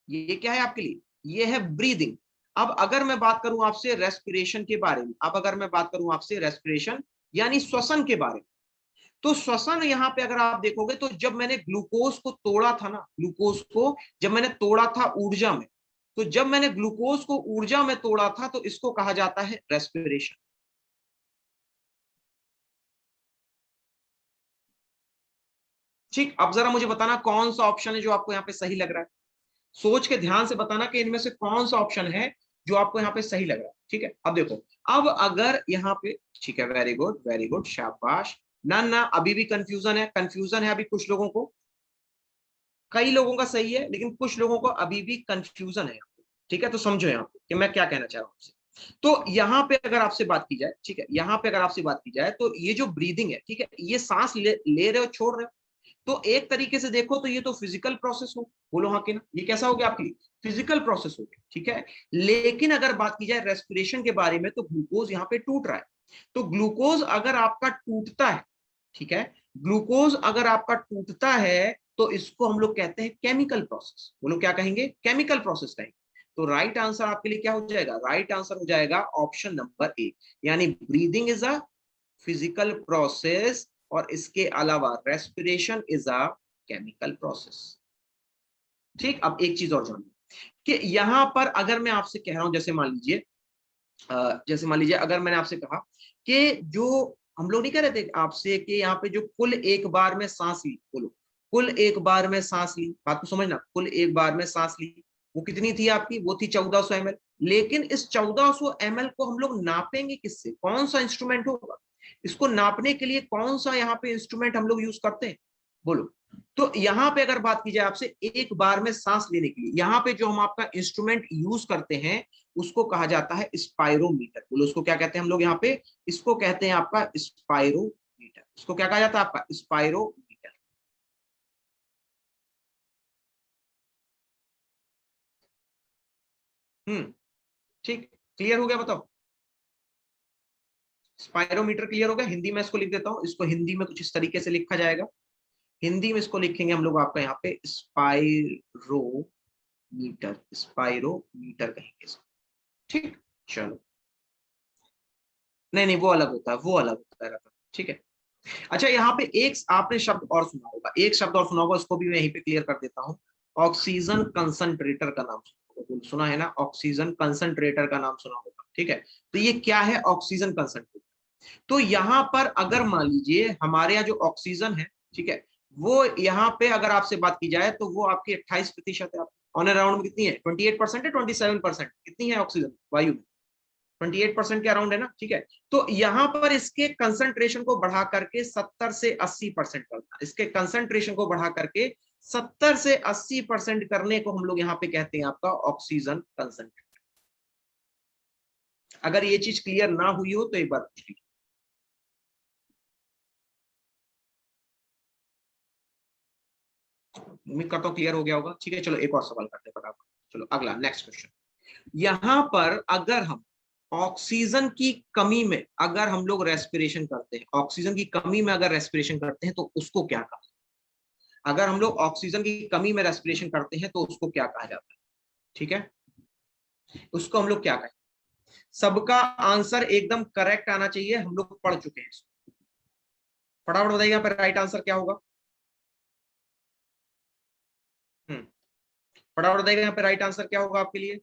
ये क्या है आपके लिए, ये है ब्रीदिंग। अब अगर मैं बात करूं आपसे रेस्पिरेशन के बारे में, अब अगर मैं बात करूं आपसे रेस्पिरेशन यानी श्वसन के बारे में, तो श्वसन यहाँ पे अगर आप देखोगे तो जब मैंने ग्लूकोज को तोड़ा था ना, ग्लूकोज को जब मैंने तोड़ा था ऊर्जा में, तो जब मैंने ग्लूकोज को ऊर्जा में तोड़ा था तो इसको कहा जाता है रेस्पिरेशन। ठीक, अब जरा मुझे बताना कौन सा ऑप्शन है जो आपको यहाँ पे सही लग रहा है, सोच के ध्यान से बताना कि इनमें से कौन सा ऑप्शन है जो आपको यहाँ पे सही लग रहा है, ठीक है। अब देखो, अब अगर यहाँ पे, ठीक है, वेरी गुड, शाबाश। ना ना अभी भी कंफ्यूजन है, कंफ्यूजन है अभी कुछ लोगों को, कई लोगों का सही है लेकिन कुछ लोगों को अभी भी कंफ्यूजन है, ठीक है। तो समझो यहाँ पे कि मैं क्या कहना चाह रहा हूँ आपसे। तो यहाँ पे अगर आपसे बात की जाए, ठीक है, यहाँ पे अगर आपसे बात की जाए तो ये जो ब्रीदिंग है, ठीक है, ये सांस ले रहे हो छोड़ रहे हो, तो एक तरीके से देखो तो ये तो फिजिकल प्रोसेस हो, बोलो हाँ कि ना, ये कैसा हो गया आपके लिए, फिजिकल प्रोसेस हो गया, ठीक है। लेकिन अगर बात की जाए रेस्पिरेशन के बारे में तो ग्लूकोज यहाँ पे टूट रहा है, तो ग्लूकोज अगर आपका टूटता है, ठीक है, ग्लूकोज अगर आपका टूटता है तो इसको हम लोग कहते हैं केमिकल प्रोसेस, बोलो क्या कहेंगे, केमिकल प्रोसेस कहेंगे। तो राइट आंसर आपके लिए क्या हो जाएगा, राइट आंसर हो जाएगा ऑप्शन नंबर ए, यानी breathing is a physical process और इसके अलावा respiration is a chemical process. ठीक, अब एक चीज और जानिए कि यहां पर अगर मैं आपसे कह रहा हूं, जैसे मान लीजिए अगर मैंने आपसे कहा कि जो हम लोग नहीं कह रहे थे आपसे कि यहाँ पे जो कुल एक बार में सांस ली, बोलो कुल एक बार में सांस ली, बात को समझना, कुल एक बार में सांस ली वो कितनी थी आपकी, वो थी 1400 ml। लेकिन इस 1400 ml को हम लोग नापेंगे किससे, कौन सा इंस्ट्रूमेंट होगा, इसको नापने के लिए कौन सा यहाँ पे इंस्ट्रूमेंट हम लोग यूज करते हैं, बोलो। तो यहाँ पे अगर बात की जाए आपसे एक बार में सांस लेने के लिए, यहाँ पे जो हम आपका इंस्ट्रूमेंट यूज करते हैं उसको कहा जाता है स्पायरोमीटर, बोलो उसको क्या कहते हैं हम लोग यहाँ पे, इसको कहते हैं आपका स्पायरोमीटर, इसको क्या कहा जाता है आपका स्पायरोमीटर। ठीक, क्लियर हो गया, बताओ स्पायरोमीटर क्लियर हो गया। हिंदी में इसको लिख देता हूं, इसको हिंदी में कुछ इस तरीके से लिखा जाएगा, हिंदी में इसको लिखेंगे हम लोग आपका यहाँ पे स्पायरोमीटर, स्पायरोमीटर कहेंगे इसको, ठीक। चलो, नहीं नहीं वो अलग होता है, वो अलग होता है, ठीक है। अच्छा यहाँ पे एक आपने शब्द और सुना होगा, एक शब्द और सुना होगा, उसको भी मैं यहीं पे क्लियर कर देता हूँ, ऑक्सीजन कंसंट्रेटर का नाम सुना है ना, ऑक्सीजन कंसंट्रेटर का नाम सुना होगा, ठीक है। तो ये क्या है ऑक्सीजन कंसंट्रेटर, तो यहाँ पर अगर मान लीजिए हमारे यहाँ जो ऑक्सीजन है, ठीक है, वो यहाँ पे अगर आपसे बात की जाए तो वो आपकी 28% है, ऑन अराउंड में कितनी है, 28% है, 27%, कितनी है ऑक्सीजन वायु में, 28% के अराउंड है ना, ठीक है। तो यहां पर इसके कंसंट्रेशन को बढ़ा करके 70 से 80% करना, इसके कंसंट्रेशन को बढ़ा करके 70 से 80% करने को हम लोग यहाँ पे कहते हैं आपका ऑक्सीजन कंसंट्रेट। अगर ये चीज क्लियर ना हुई हो तो एक बार पूछ लीजिए। उम्मीद करता हूँ क्लियर हो गया होगा, ठीक है। चलो एक और सवाल करते हैं फटाफट। चलो अगला नेक्स्ट क्वेश्चन। यहां पर अगर हम ऑक्सीजन की कमी में अगर हम लोग रेस्पिरेशन करते हैं, ऑक्सीजन की कमी में अगर रेस्पिरेशन करते हैं तो उसको क्या कहा, अगर हम लोग ऑक्सीजन की कमी में रेस्पिरेशन करते हैं तो उसको क्या कहा जाता है, ठीक है। उसको हम लोग क्या कहें, सबका आंसर एकदम करेक्ट आना चाहिए, हम लोग पढ़ चुके हैं। फटाफट बताइए यहाँ पर राइट आंसर क्या होगा। फटाफट बताइए यहाँ पे राइट आंसर क्या होगा आपके लिए।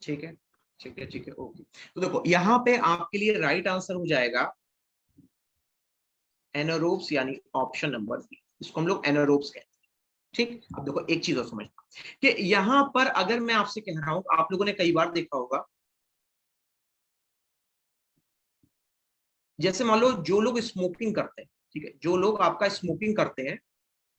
ठीक है, ठीक है, ठीक है, ओके। तो देखो यहाँ पे आपके लिए राइट आंसर हो जाएगा एनारोब्स, यानी ऑप्शन नंबर बी, इसको हम लोग एनारोब्स कहते हैं। ठीक, अब देखो एक चीज और समझना कि यहां पर अगर मैं आपसे कह रहा हूं, आप लोगों ने कई बार देखा होगा, जैसे मान लो जो लोग स्मोकिंग करते हैं, ठीक है, जो लोग आपका स्मोकिंग करते हैं,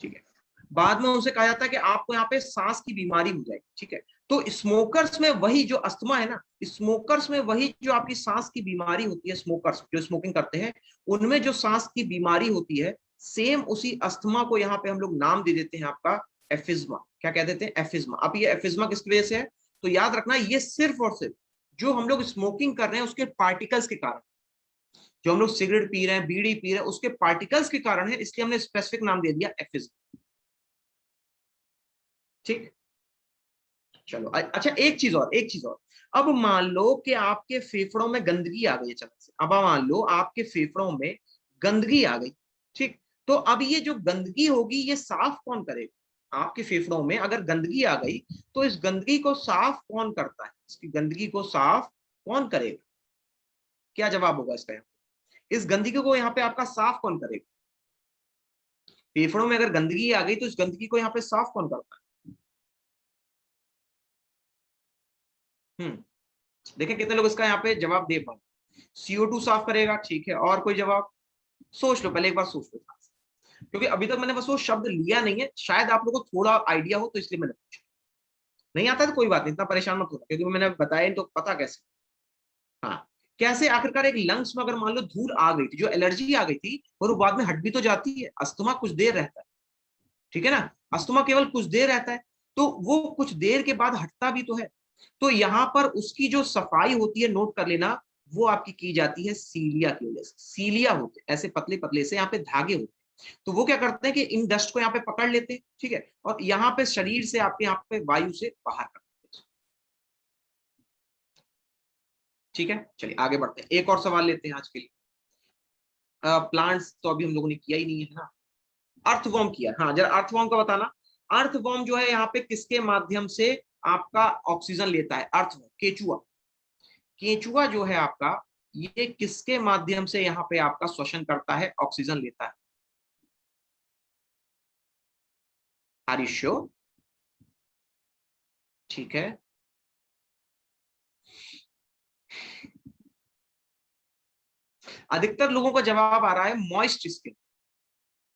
ठीक है, बाद में उनसे कहा जाता है कि आपको यहाँ पे सांस की बीमारी हो जाएगी, ठीक है। तो स्मोकर्स में वही जो अस्थमा है ना, स्मोकर्स में वही जो आपकी सांस की बीमारी होती है, स्मोकर्स जो स्मोकिंग करते हैं उनमें जो सांस की बीमारी होती है, सेम उसी अस्थमा को यहाँ पे हम लोग नाम दे देते हैं आपका एफिज्मा। क्या कह देते हैं, एफिज्मा। अब ये एफिज्मा किस वजह से है, तो याद रखना ये सिर्फ और सिर्फ जो हम लोग स्मोकिंग कर रहे हैं उसके पार्टिकल्स के कारण, जो हम लोग सिगरेट पी रहे हैं, बीड़ी पी रहे हैं, उसके पार्टिकल्स के कारण है, इसलिए हमने स्पेसिफिक नाम दे दिया एफिज्मा। ठीक, चलो अच्छा एक चीज और, एक चीज और। अब मान लो कि आपके फेफड़ों में गंदगी आ गई अचानक से, अब मान लो आपके फेफड़ों में गंदगी आ गई, ठीक। तो अब ये जो गंदगी होगी ये साफ कौन करेगा, आपके फेफड़ों में अगर गंदगी आ गई तो इस गंदगी को साफ कौन करता है, इसकी गंदगी को साफ कौन करेगा, क्या जवाब होगा इसका, इस गंदगी को यहाँ पे आपका साफ कौन करेगा, फेफड़ों में अगर गंदगी आ गई तो इस गंदगी को यहाँ पे साफ कौन करता है। देखें कितने लोग इसका यहाँ पे जवाब दे पाए। CO2 साफ करेगा, ठीक है, और कोई जवाब, सोच लो पहले एक बार सोच लो, क्योंकि अभी तक मैंने बस वो शब्द लिया नहीं है, शायद आप लोगों को थोड़ा आइडिया हो तो इसलिए मैंने पूछा। नहीं आता तो कोई बात नहीं, इतना परेशान मत होना, क्योंकि मैंने बताया तो पता कैसे। हाँ, कैसे आखिरकार एक लंग्स में अगर मान लो धूल आ गई थी, जो एलर्जी आ गई थी, और वो बाद में हट भी तो जाती है, अस्थमा कुछ देर रहता है, ठीक है ना, अस्थमा केवल कुछ देर रहता है, तो वो कुछ देर के बाद हटता भी तो है। तो यहाँ पर उसकी जो सफाई होती है, नोट कर लेना, वो आपकी की जाती है सीलिया की वजह से। सीलिया होते ऐसे पतले पतले से यहाँ पे धागे होते हैं, तो वो क्या करते हैं कि इन डस्ट को यहाँ पे पकड़ लेते हैं, ठीक है, और यहाँ पे शरीर से आपके यहाँ पे वायु से बाहर कर देते हैं। ठीक है, चलिए आगे बढ़ते हैं, एक और सवाल लेते हैं आज के लिए। प्लांट्स तो अभी हम लोगों ने किया ही नहीं है ना, अर्थवॉर्म किया, हाँ जरा अर्थवॉर्म का बताना। अर्थवॉर्म जो है यहाँ पे किसके माध्यम से आपका ऑक्सीजन लेता है, अर्थवॉर्म, केचुआ। केचुआ जो है आपका, ये किसके माध्यम से यहाँ पे आपका श्वसन करता है, ऑक्सीजन लेता है, आर यू श्योर, ठीक है। अधिकतर लोगों का जवाब आ रहा है मॉइस्ट स्किन,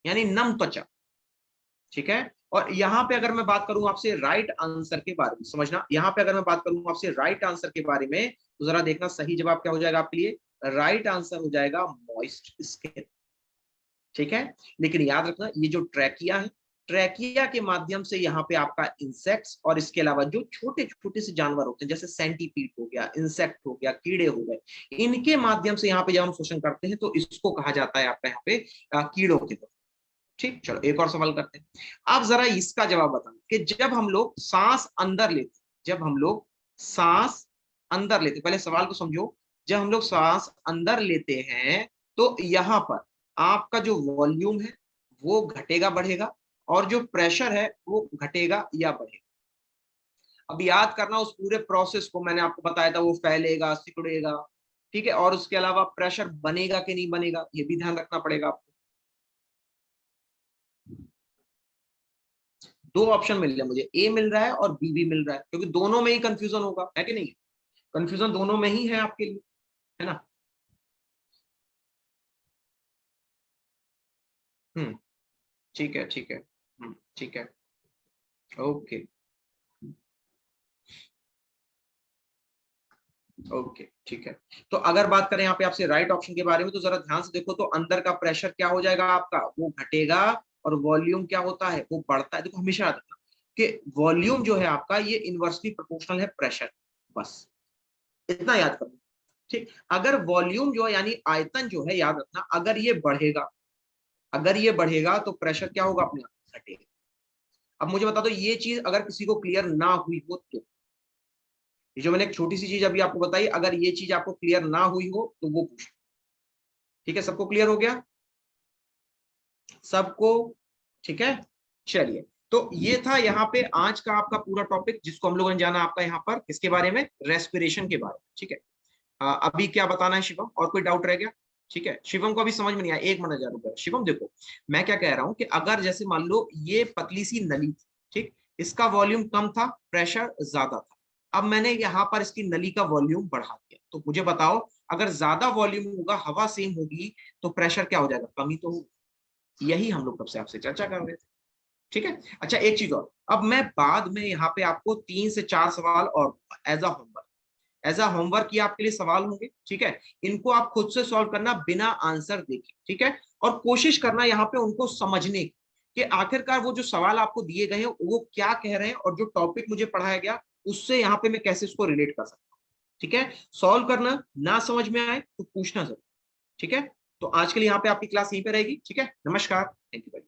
यानी नम त्वचा, ठीक है। और यहाँ पे अगर मैं बात करूं आपसे राइट आंसर के बारे में, समझना, यहाँ पे अगर मैं बात करूं आपसे राइट आंसर के बारे में, तो जरा देखना सही जवाब क्या हो जाएगा आपके लिए, राइट आंसर हो जाएगा मॉइस्ट स्किन, ठीक है। लेकिन याद रखना ये जो ट्रैकिया है, ट्रैकिया के माध्यम से यहाँ पे आपका इंसेक्ट्स और इसके अलावा जो छोटे छोटे से जानवर होते हैं, जैसे सेंटीपीड हो गया, इंसेक्ट हो गया, कीड़े हो गए, इनके माध्यम से यहाँ पे जब हम शोषण करते हैं तो इसको कहा जाता है आपका यहाँ पे कीड़ों के द्वारा। ठीक, चलो एक और सवाल करते हैं। आप जरा इसका जवाब बताओ कि जब हम लोग सांस अंदर लेते, जब हम लोग सांस अंदर लेते, पहले सवाल को समझो, जब हम लोग सांस अंदर लेते हैं तो यहाँ पर आपका जो वॉल्यूम है वो घटेगा बढ़ेगा, और जो प्रेशर है वो घटेगा या बढ़ेगा। अब याद करना उस पूरे प्रोसेस को, मैंने आपको बताया था वो फैलेगा सिकुड़ेगा, ठीक है, और उसके अलावा प्रेशर बनेगा कि नहीं बनेगा ये भी ध्यान रखना पड़ेगा आपको। दो ऑप्शन मिल रहे हैं मुझे, ए मिल रहा है और बी भी मिल रहा है, क्योंकि दोनों में ही कंफ्यूजन होगा, है कि नहीं? कंफ्यूजन दोनों में ही है आपके लिए, है ना? ठीक है, ठीक है, ठीक है, ओके, ओके, ठीक है। तो अगर बात करें यहाँ पे आपसे राइट ऑप्शन के बारे में, तो जरा ध्यान से देखो, तो अंदर का प्रेशर क्या हो जाएगा आपका, वो घटेगा, और वॉल्यूम क्या होता है, वो बढ़ता है। देखो हमेशा याद रखना कि वॉल्यूम जो है आपका ये इनवर्सली प्रोपोर्शनल है प्रेशर, बस इतना याद करना। ठीक, अगर वॉल्यूम जो है यानी आयतन जो है, याद रखना, अगर ये बढ़ेगा, अगर ये बढ़ेगा तो प्रेशर क्या होगा, अपने आप घटेगा। अब मुझे बता दो, ये चीज अगर किसी को क्लियर ना हुई हो तो, ये जो मैंने एक छोटी सी चीज अभी आपको बताई, अगर ये चीज आपको क्लियर ना हुई हो तो वो पूछ। ठीक है, सबको क्लियर हो गया? सबको ठीक है, चलिए। तो ये था यहाँ पे आज का आपका पूरा टॉपिक, जिसको हम लोगों ने जाना आपका यहाँ पर किसके बारे में, रेस्पिरेशन के बारे में। ठीक है, अभी क्या बताना है शिवम, और कोई डाउट रह गया? ठीक है, शिवम को अभी समझ में नहीं आया, एक मिनट जरूर। शिवम देखो, मैं क्या कह रहा हूं कि अगर जैसे मान लो ये पतली सी नली थी, ठीक, इसका वॉल्यूम कम था, प्रेशर ज्यादा था। अब मैंने यहाँ पर इसकी नली का वॉल्यूम बढ़ा दिया, तो मुझे बताओ, अगर ज्यादा वॉल्यूम होगा, हवा सेम होगी, तो प्रेशर क्या हो जाएगा, कमी तो होगी। यही हम लोग कब से आपसे चर्चा कर रहे थे। ठीक है, अच्छा एक चीज और, अब मैं बाद में यहाँ पे आपको 3 से 4 सवाल और as a homework, as a homework ये आपके लिए सवाल होंगे। ठीक है, इनको आप खुद से सॉल्व करना बिना आंसर देखे। ठीक है, और कोशिश करना यहाँ पे उनको समझने की कि आखिरकार वो जो सवाल आपको दिए गए हैं वो क्या कह रहे हैं, और जो टॉपिक मुझे पढ़ाया गया उससे यहाँ पे मैं कैसे इसको रिलेट कर सकता हूँ। ठीक है, सॉल्व करना, ना समझ में आए तो पूछना जरूर। ठीक है, तो आज के लिए यहाँ पे आपकी क्लास यहीं पे रहेगी। ठीक है, नमस्कार, थैंक यू।